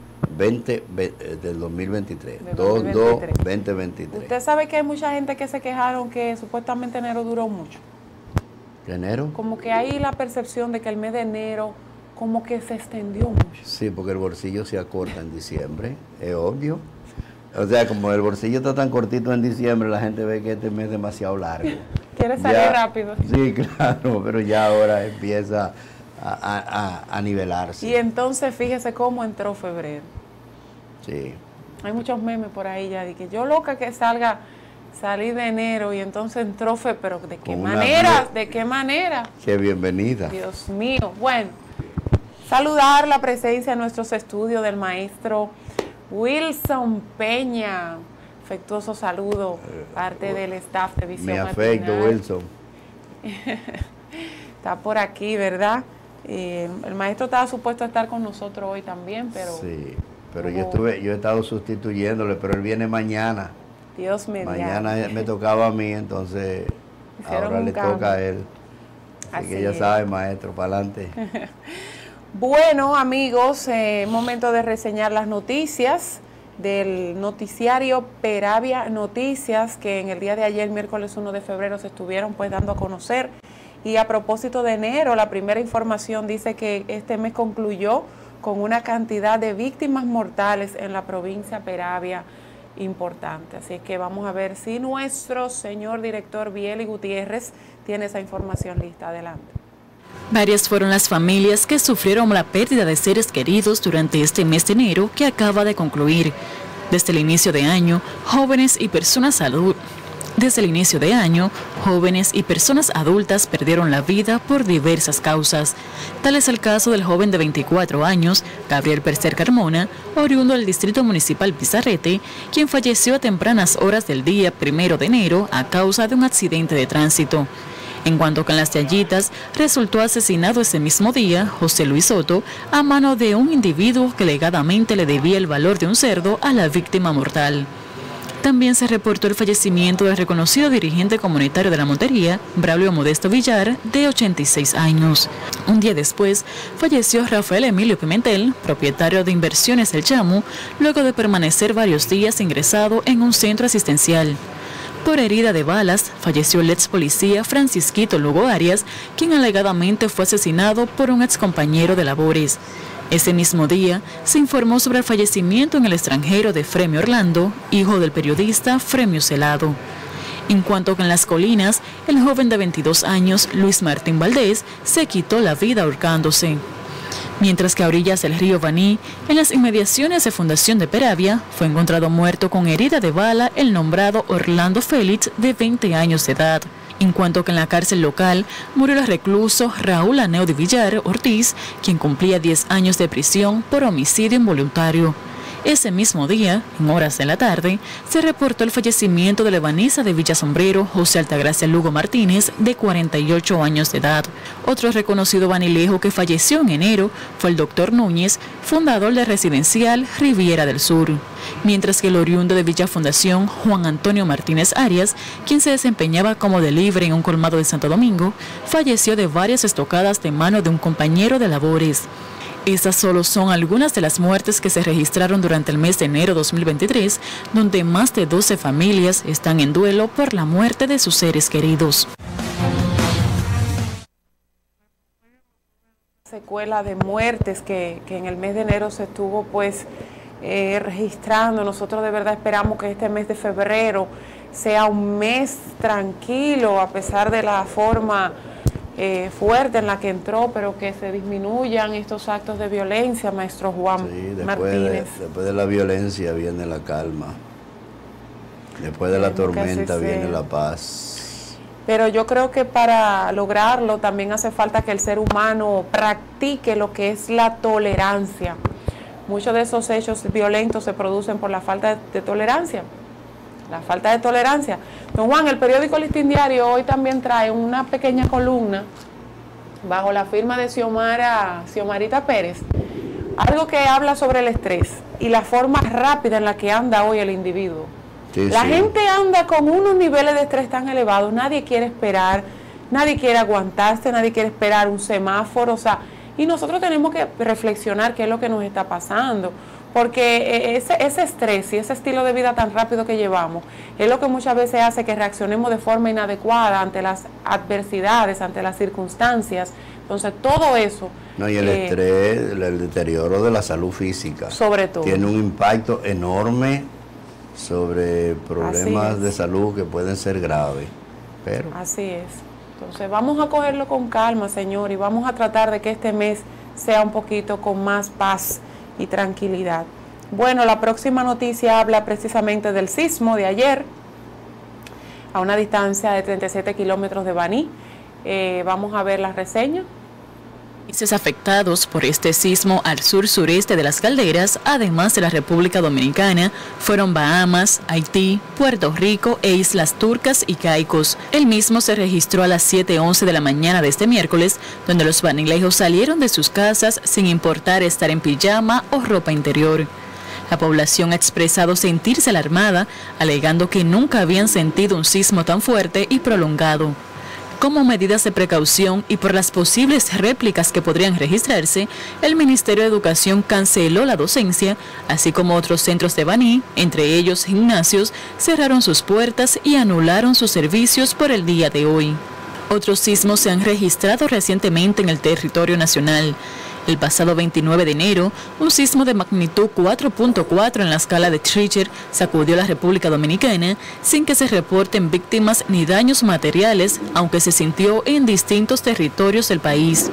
S1: del 2023. 2-2-2023.
S2: Usted sabe que hay mucha gente que se quejaron que supuestamente enero duró mucho.
S1: ¿Enero?
S2: Como que hay la percepción de que el mes de enero como que se extendió mucho.
S1: Sí, porque el bolsillo se acorta en diciembre, es obvio. O sea, como el bolsillo está tan cortito en diciembre, la gente ve que este mes es demasiado largo.
S2: Quiere salir rápido.
S1: Sí, claro, pero ya ahora empieza a nivelarse.
S2: Y entonces fíjese cómo entró febrero.
S1: Sí.
S2: Hay muchos memes por ahí ya de que yo loca que salí de enero y entonces entró febrero. ¿De qué manera? ¿De qué manera?
S1: Qué bienvenida.
S2: Dios mío. Bueno, saludar la presencia en nuestros estudios del maestro Wilson Peña. Afectuoso saludo, parte del staff de Visión Matinal.
S1: Mi afecto, Wilson.
S2: Está por aquí, ¿verdad? El maestro estaba supuesto a estar con nosotros hoy también, pero...
S1: Sí, pero yo he estado sustituyéndole, pero él viene mañana.
S2: Dios mediante.
S1: Mañana me tocaba a mí, entonces ahora le toca a él. Así que ya sabe, maestro, para adelante.
S2: Bueno, amigos, momento de reseñar las noticias del noticiario Peravia Noticias, que en el día de ayer, miércoles 1 de febrero, se estuvieron pues dando a conocer. Y a propósito de enero, la primera información dice que este mes concluyó con una cantidad de víctimas mortales en la provincia Peravia importante. Así que vamos a ver si nuestro señor director Bieli Gutiérrez tiene esa información lista. Adelante.
S7: Varias fueron las familias que sufrieron la pérdida de seres queridos durante este mes de enero que acaba de concluir. Desde el inicio de año, jóvenes y personas adultas perdieron la vida por diversas causas. Tal es el caso del joven de 24 años, Gabriel Percer Carmona, oriundo del Distrito Municipal Pizarrete, quien falleció a tempranas horas del día 1 de enero a causa de un accidente de tránsito. En cuanto que en Las Yayitas, resultó asesinado ese mismo día José Luis Soto a mano de un individuo que alegadamente le debía el valor de un cerdo a la víctima mortal. También se reportó el fallecimiento del reconocido dirigente comunitario de la Montería, Braulio Modesto Villar, de 86 años. Un día después, falleció Rafael Emilio Pimentel, propietario de Inversiones El Chamu, luego de permanecer varios días ingresado en un centro asistencial. Por herida de balas, falleció el ex policía Francisquito Lugo Arias, quien alegadamente fue asesinado por un ex compañero de labores. Ese mismo día, se informó sobre el fallecimiento en el extranjero de Fremio Orlando, hijo del periodista Fremio Celado. En cuanto que en Las Colinas, el joven de 22 años, Luis Martín Valdés, se quitó la vida ahorcándose. Mientras que a orillas del río Baní, en las inmediaciones de Fundación de Peravia, fue encontrado muerto con herida de bala el nombrado Orlando Félix, de 20 años de edad. En cuanto que en la cárcel local murió el recluso Raúl Aneo de Villar Ortiz, quien cumplía 10 años de prisión por homicidio involuntario. Ese mismo día, en horas de la tarde, se reportó el fallecimiento de la ebanesa de Villasombrero, José Altagracia Lugo Martínez, de 48 años de edad. Otro reconocido banilejo que falleció en enero fue el doctor Núñez, fundador de Residencial Riviera del Sur. Mientras que el oriundo de Villa Fundación, Juan Antonio Martínez Arias, quien se desempeñaba como delivery en un colmado de Santo Domingo, falleció de varias estocadas de mano de un compañero de labores. Estas solo son algunas de las muertes que se registraron durante el mes de enero 2023, donde más de 12 familias están en duelo por la muerte de sus seres queridos.
S2: Secuela de muertes que en el mes de enero se estuvo registrando. Nosotros de verdad esperamos que este mes de febrero sea un mes tranquilo, a pesar de la forma fuerte en la que entró, pero que se disminuyan estos actos de violencia, maestro Juan Martínez.
S1: Después de la violencia viene la calma, después de la tormenta viene la paz.
S2: Pero yo creo que para lograrlo también hace falta que el ser humano practique lo que es la tolerancia. Muchos de esos hechos violentos se producen por la falta de tolerancia. La falta de tolerancia. Don Juan, el periódico Listín Diario hoy también trae una pequeña columna bajo la firma de Xiomarita Pérez, algo que habla sobre el estrés y la forma rápida en la que anda hoy el individuo. La gente anda con unos niveles de estrés tan elevados, nadie quiere esperar, nadie quiere aguantarse, nadie quiere esperar un semáforo, y nosotros tenemos que reflexionar qué es lo que nos está pasando. Porque ese estrés y ese estilo de vida tan rápido que llevamos es lo que muchas veces hace que reaccionemos de forma inadecuada ante las adversidades, ante las circunstancias. Entonces, todo eso...
S1: No, y el estrés, el deterioro de la salud física.
S2: Sobre todo.
S1: Tiene un impacto enorme sobre problemas de salud que pueden ser graves. Pero... Así
S2: es. Entonces, vamos a cogerlo con calma, señor, y vamos a tratar de que este mes sea un poquito con más paz y tranquilidad. Bueno, la próxima noticia habla precisamente del sismo de ayer, a una distancia de 37 kilómetros de Baní. Vamos a ver la reseña.
S7: Países afectados por este sismo al sur-sureste de las calderas, además de la República Dominicana, fueron Bahamas, Haití, Puerto Rico e Islas Turcas y Caicos. El mismo se registró a las 7:11 de la mañana de este miércoles, donde los banilejos salieron de sus casas sin importar estar en pijama o ropa interior. La población ha expresado sentirse alarmada, alegando que nunca habían sentido un sismo tan fuerte y prolongado. Como medidas de precaución y por las posibles réplicas que podrían registrarse, el Ministerio de Educación canceló la docencia, así como otros centros de Baní, entre ellos gimnasios, cerraron sus puertas y anularon sus servicios por el día de hoy. Otros sismos se han registrado recientemente en el territorio nacional. El pasado 29 de enero, un sismo de magnitud 4.4 en la escala de Richter sacudió la República Dominicana sin que se reporten víctimas ni daños materiales, aunque se sintió en distintos territorios del país.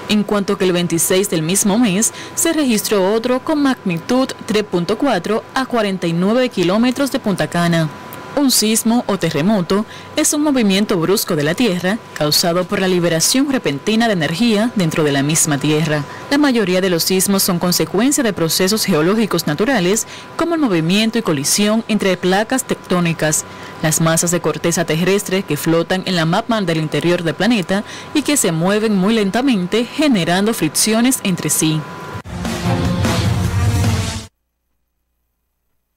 S7: En cuanto que el 26 del mismo mes, se registró otro con magnitud 3.4 a 49 kilómetros de Punta Cana. Un sismo o terremoto es un movimiento brusco de la Tierra causado por la liberación repentina de energía dentro de la misma Tierra. La mayoría de los sismos son consecuencia de procesos geológicos naturales como el movimiento y colisión entre placas tectónicas, las masas de corteza terrestre que flotan en la magma del interior del planeta y que se mueven muy lentamente generando fricciones entre sí.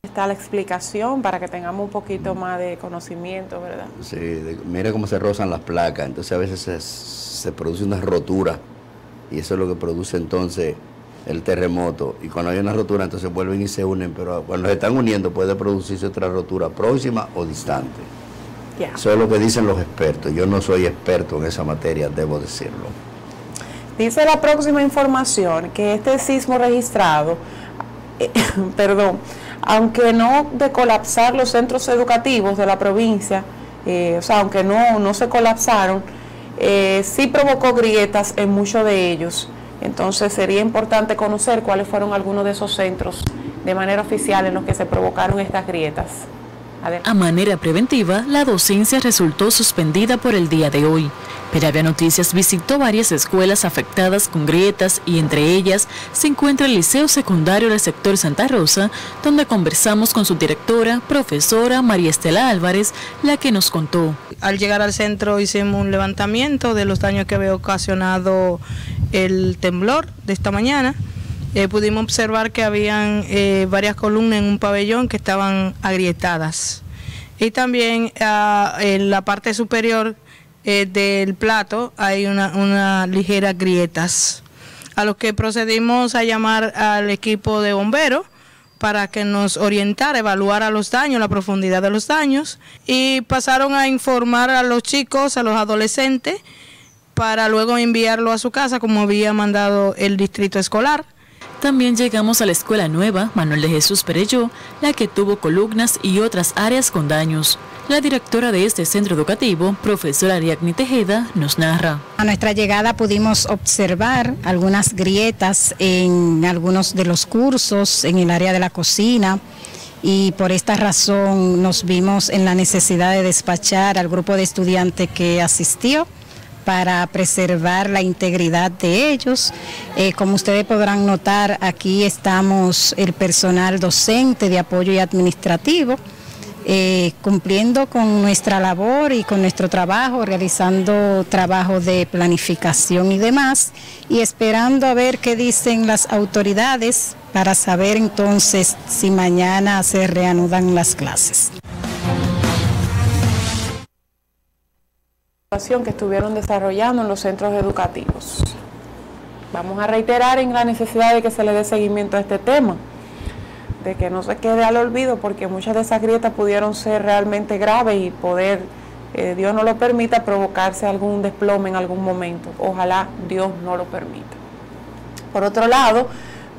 S2: Está la explicación para que tengamos un poquito más de conocimiento, ¿verdad?
S1: Sí, mire cómo se rozan las placas, entonces a veces se produce una rotura y eso es lo que produce entonces el terremoto, y cuando hay una rotura entonces vuelven y se unen, pero cuando se están uniendo puede producirse otra rotura próxima o distante. Yeah. Eso es lo que dicen los expertos. Yo no soy experto en esa materia, debo decirlo.
S2: Dice la próxima información que este sismo registrado, aunque no de colapsar los centros educativos de la provincia, aunque no se colapsaron, sí provocó grietas en muchos de ellos. Entonces sería importante conocer cuáles fueron algunos de esos centros de manera oficial en los que se provocaron estas grietas.
S7: A manera preventiva, la docencia resultó suspendida por el día de hoy. Peravia Noticias visitó varias escuelas afectadas con grietas y entre ellas se encuentra el Liceo Secundario del sector Santa Rosa, donde conversamos con su directora, profesora María Estela Álvarez, la que nos contó.
S8: Al llegar al centro hicimos un levantamiento de los daños que había ocasionado el temblor de esta mañana. Pudimos observar que habían varias columnas en un pabellón que estaban agrietadas. Y también en la parte superior del plato hay una ligera grietas. A lo que procedimos a llamar al equipo de bomberos para que nos orientara, evaluara los daños, la profundidad de los daños, y pasaron a informar a los chicos, a los adolescentes, para luego enviarlo a su casa como había mandado el distrito escolar.
S7: También llegamos a la Escuela Nueva Manuel de Jesús Perelló, la que tuvo columnas y otras áreas con daños. La directora de este centro educativo, profesora Ariadne Tejeda, nos narra.
S9: A nuestra llegada pudimos observar algunas grietas en algunos de los cursos, en el área de la cocina, y por esta razón nos vimos en la necesidad de despachar al grupo de estudiantes que asistió para preservar la integridad de ellos. Como ustedes podrán notar, aquí estamos el personal docente de apoyo y administrativo, cumpliendo con nuestra labor y con nuestro trabajo, realizando trabajo de planificación y demás, y esperando a ver qué dicen las autoridades para saber entonces si mañana se reanudan las clases.
S2: Que estuvieron desarrollando en los centros educativos. Vamos a reiterar en la necesidad de que se le dé seguimiento a este tema, de que no se quede al olvido, porque muchas de esas grietas pudieron ser realmente graves y poder, Dios no lo permita, provocarse algún desplome en algún momento. Ojalá Dios no lo permita. Por otro lado,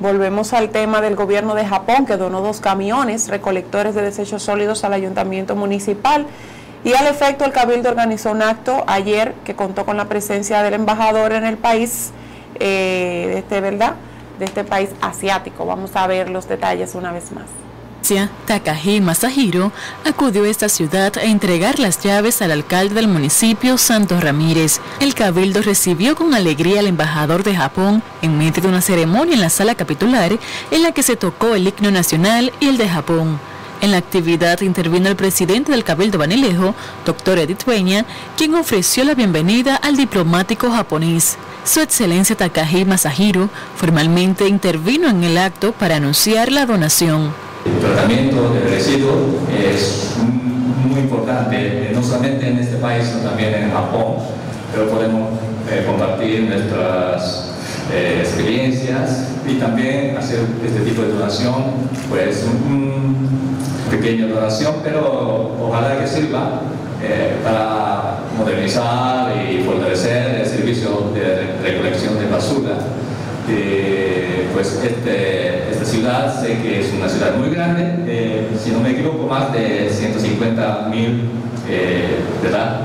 S2: volvemos al tema del gobierno de Japón, que donó 2 camiones recolectores de desechos sólidos al ayuntamiento municipal. Y al efecto, el Cabildo organizó un acto ayer que contó con la presencia del embajador en el país, de este país asiático. Vamos a ver los detalles una vez más.
S7: Takaji Masahiro acudió a esta ciudad a entregar las llaves al alcalde del municipio, Santos Ramírez. El Cabildo recibió con alegría al embajador de Japón en medio de una ceremonia en la sala capitular en la que se tocó el himno nacional y el de Japón. En la actividad intervino el presidente del Cabildo Banilejo, Dr. Edith Peña, quien ofreció la bienvenida al diplomático japonés. Su excelencia Takaji Masahiro formalmente intervino en el acto para anunciar la donación.
S5: El tratamiento del residuo es muy importante, no solamente en este país, sino también en Japón, pero podemos compartir nuestras experiencias y también hacer este tipo de donación, pues pequeña donación, pero ojalá que sirva para modernizar y fortalecer el servicio de recolección de basura. Pues esta ciudad, sé que es una ciudad muy grande, si no me equivoco, más de 150,000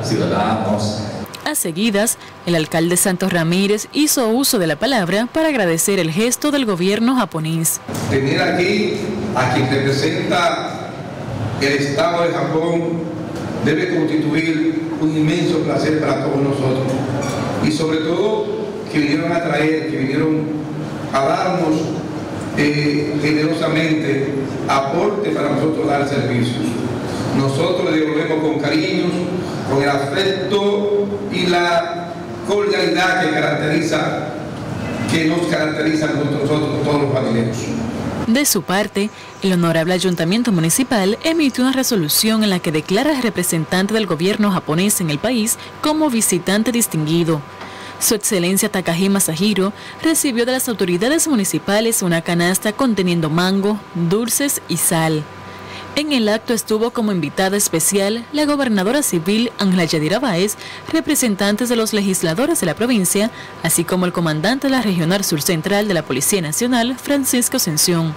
S5: ciudadanos.
S7: A seguidas, el alcalde Santos Ramírez hizo uso de la palabra para agradecer el gesto del gobierno japonés.
S4: Tener aquí a quien representa el Estado de Japón debe constituir un inmenso placer para todos nosotros. Y sobre todo que vinieron a traer, que vinieron a darnos generosamente aporte para nosotros dar servicio. Nosotros le devolvemos con cariño, con el afecto y la cordialidad que nos caracteriza a nosotros todos los banileños.
S7: De su parte, el honorable ayuntamiento municipal emitió una resolución en la que declara al representante del gobierno japonés en el país como visitante distinguido. Su excelencia Takaji Masahiro recibió de las autoridades municipales una canasta conteniendo mango, dulces y sal. En el acto estuvo como invitada especial la gobernadora civil Ángela Yadira Báez, representantes de los legisladores de la provincia, así como el comandante de la Regional Sur Central de la Policía Nacional, Francisco Ascensión.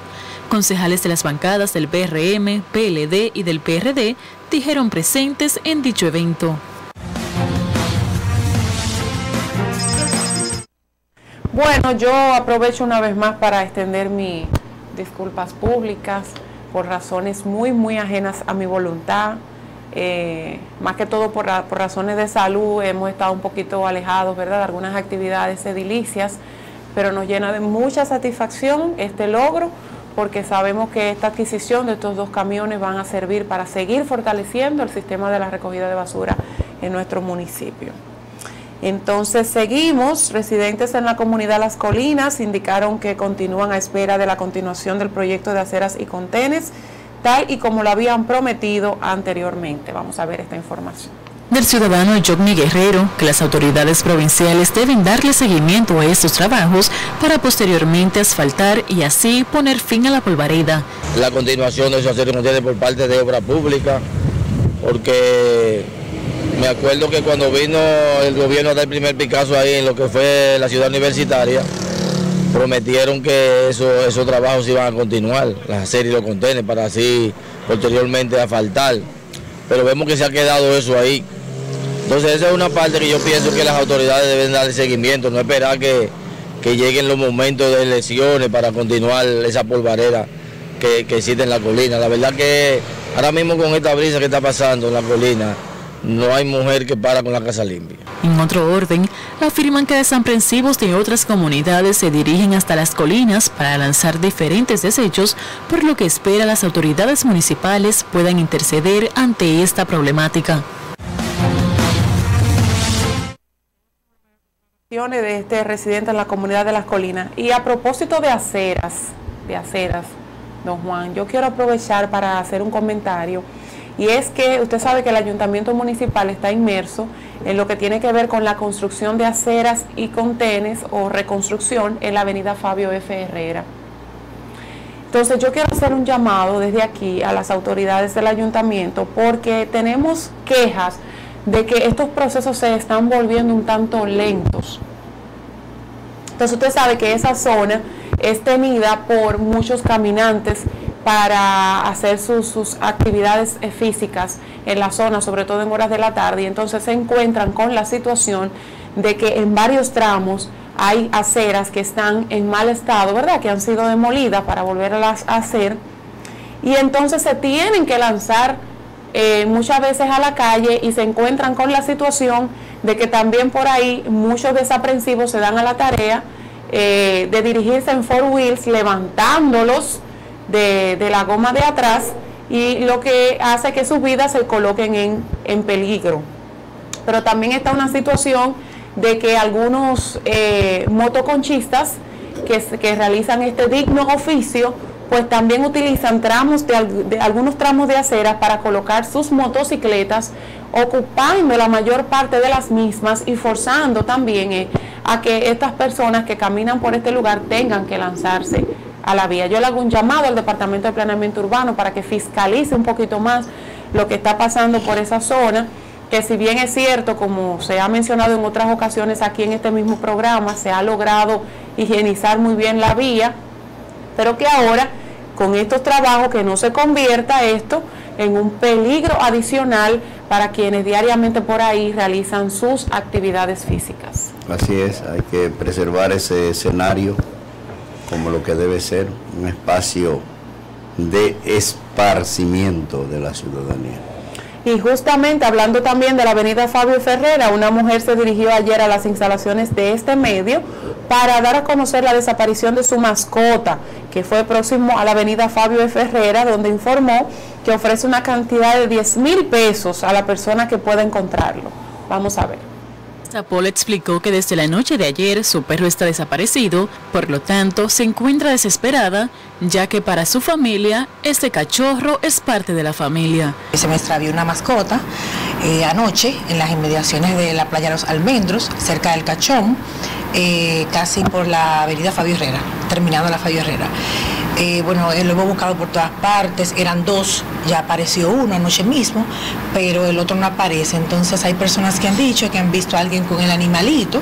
S7: Concejales de las bancadas del PRM, PLD y del PRD dijeron presentes en dicho evento.
S2: Bueno, yo aprovecho una vez más para extender mis disculpas públicas por razones muy ajenas a mi voluntad. Más que todo por razones de salud, hemos estado un poquito alejados, ¿verdad?, de algunas actividades edilicias, pero nos llena de mucha satisfacción este logro, porque sabemos que esta adquisición de estos 2 camiones van a servir para seguir fortaleciendo el sistema de la recogida de basura en nuestro municipio. Entonces seguimos. Residentes en la comunidad Las Colinas indicaron que continúan a espera de la continuación del proyecto de aceras y contenes, tal y como lo habían prometido anteriormente. Vamos a ver esta información.
S7: Del ciudadano Jocny Guerrero, que las autoridades provinciales deben darle seguimiento a estos trabajos para posteriormente asfaltar y así poner fin a la polvareda.
S10: La continuación de esos aceros contenes por parte de Obra Pública, porque me acuerdo que cuando vino el gobierno a dar el primer Picasso ahí en lo que fue la ciudad universitaria, prometieron que esos trabajos iban a continuar, las aceras y los contenes, para así posteriormente asfaltar. Pero vemos que se ha quedado eso ahí. Entonces esa es una parte que yo pienso que las autoridades deben darle seguimiento, no esperar que lleguen los momentos de elecciones para continuar esa polvareda que existe en la colina. La verdad que ahora mismo con esta brisa que está pasando en la colina, no hay mujer que para con la casa limpia.
S7: En otro orden, afirman que desaprensivos de otras comunidades se dirigen hasta las colinas para lanzar diferentes desechos, por lo que espera las autoridades municipales puedan interceder ante esta problemática.
S2: De este residente en la comunidad de Las Colinas. Y a propósito de aceras, don Juan, yo quiero aprovechar para hacer un comentario. Y es que usted sabe que el ayuntamiento municipal está inmerso en lo que tiene que ver con la construcción de aceras y contenes o reconstrucción en la avenida Fabio F. Herrera. Entonces yo quiero hacer un llamado desde aquí a las autoridades del ayuntamiento, porque tenemos quejas de que estos procesos se están volviendo un tanto lentos. Entonces usted sabe que esa zona es tenida por muchos caminantes para hacer sus actividades físicas en la zona, sobre todo en horas de la tarde, y entonces se encuentran con la situación de que en varios tramos hay aceras que están en mal estado, ¿verdad?, que han sido demolidas para volverlas a hacer, y entonces se tienen que lanzar muchas veces a la calle y se encuentran con la situación de que también por ahí muchos desaprensivos se dan a la tarea de dirigirse en 4-wheels, levantándolos de la goma de atrás, y lo que hace que sus vidas se coloquen en peligro. Pero también está una situación de que algunos motoconchistas que realizan este digno oficio, pues también utilizan tramos de algunos tramos de acera para colocar sus motocicletas, ocupando la mayor parte de las mismas y forzando también a que estas personas que caminan por este lugar tengan que lanzarse a la vía. Yo le hago un llamado al Departamento de Planeamiento Urbano para que fiscalice un poquito más lo que está pasando por esa zona, que si bien es cierto, como se ha mencionado en otras ocasiones aquí en este mismo programa, se ha logrado higienizar muy bien la vía, pero que ahora con estos trabajos que no se convierta esto en un peligro adicional para quienes diariamente por ahí realizan sus actividades físicas.
S1: Así es, hay que preservar ese escenario como lo que debe ser, un espacio de esparcimiento de la ciudadanía.
S2: Y justamente hablando también de la avenida Fabio Ferrera, una mujer se dirigió ayer a las instalaciones de este medio para dar a conocer la desaparición de su mascota, que fue próximo a la avenida Fabio Ferrera, donde informó que ofrece una cantidad de 10,000 pesos a la persona que pueda encontrarlo. Vamos a ver.
S7: Paul explicó que desde la noche de ayer su perro está desaparecido, por lo tanto se encuentra desesperada, ya que para su familia este cachorro es parte de la familia.
S11: Se me extravió una mascota anoche en las inmediaciones de la playa Los Almendros, cerca del Cachón, casi por la avenida Fabio Herrera, terminando la Fabio Herrera. Bueno, lo hemos buscado por todas partes, eran 2, ya apareció uno anoche mismo, pero el otro no aparece. Entonces hay personas que han dicho que han visto a alguien con el animalito.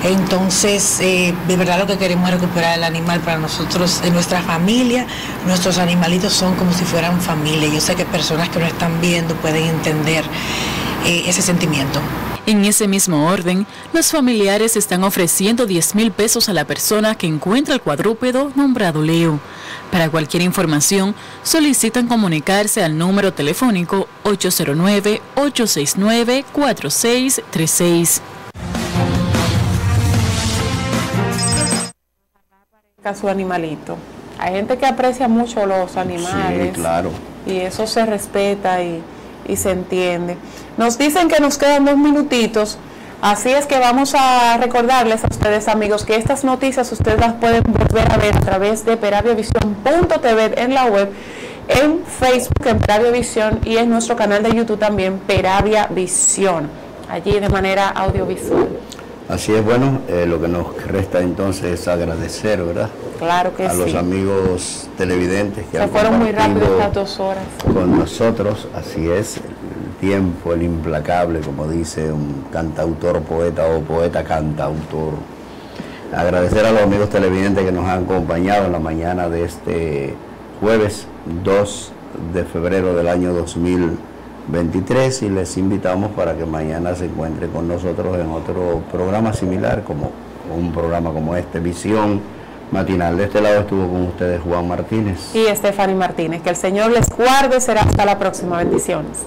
S11: Entonces, de verdad lo que queremos es recuperar el animal para nosotros, en nuestra familia. Nuestros animalitos son como si fueran familia. Yo sé que personas que nos están viendo pueden entender ese sentimiento.
S7: En ese mismo orden, los familiares están ofreciendo 10,000 pesos a la persona que encuentra el cuadrúpedo nombrado Leo. Para cualquier información, solicitan comunicarse al número telefónico 809-869-4636.
S2: Su animalito. Hay gente que aprecia mucho los animales.
S1: Sí, claro.
S2: Y eso se respeta y se entiende. Nos dicen que nos quedan 2 minutitos, así es que vamos a recordarles a ustedes, amigos, que estas noticias ustedes las pueden volver a ver a través de peraviavision.tv en la web, en Facebook en Peravia Visión y en nuestro canal de YouTube también, Peravia Visión, allí de manera audiovisual.
S1: Así es, bueno, lo que nos resta entonces es agradecer, ¿verdad?
S2: Claro que
S1: a
S2: sí.
S1: los amigos televidentes que
S2: se
S1: han
S2: fueron muy rápido
S1: compartido
S2: estas 2 horas
S1: con nosotros. Así es, el tiempo, el implacable, como dice un cantautor, poeta o poeta cantautor. Agradecer a los amigos televidentes que nos han acompañado en la mañana de este jueves 2 de febrero del año 2023 y les invitamos para que mañana se encuentre con nosotros en otro programa similar, como un programa como este, Visión Matinal. De este lado estuvo con ustedes Juan Martínez
S2: y Stephanie Martínez. Que el Señor les guarde, será hasta la próxima. Bendiciones.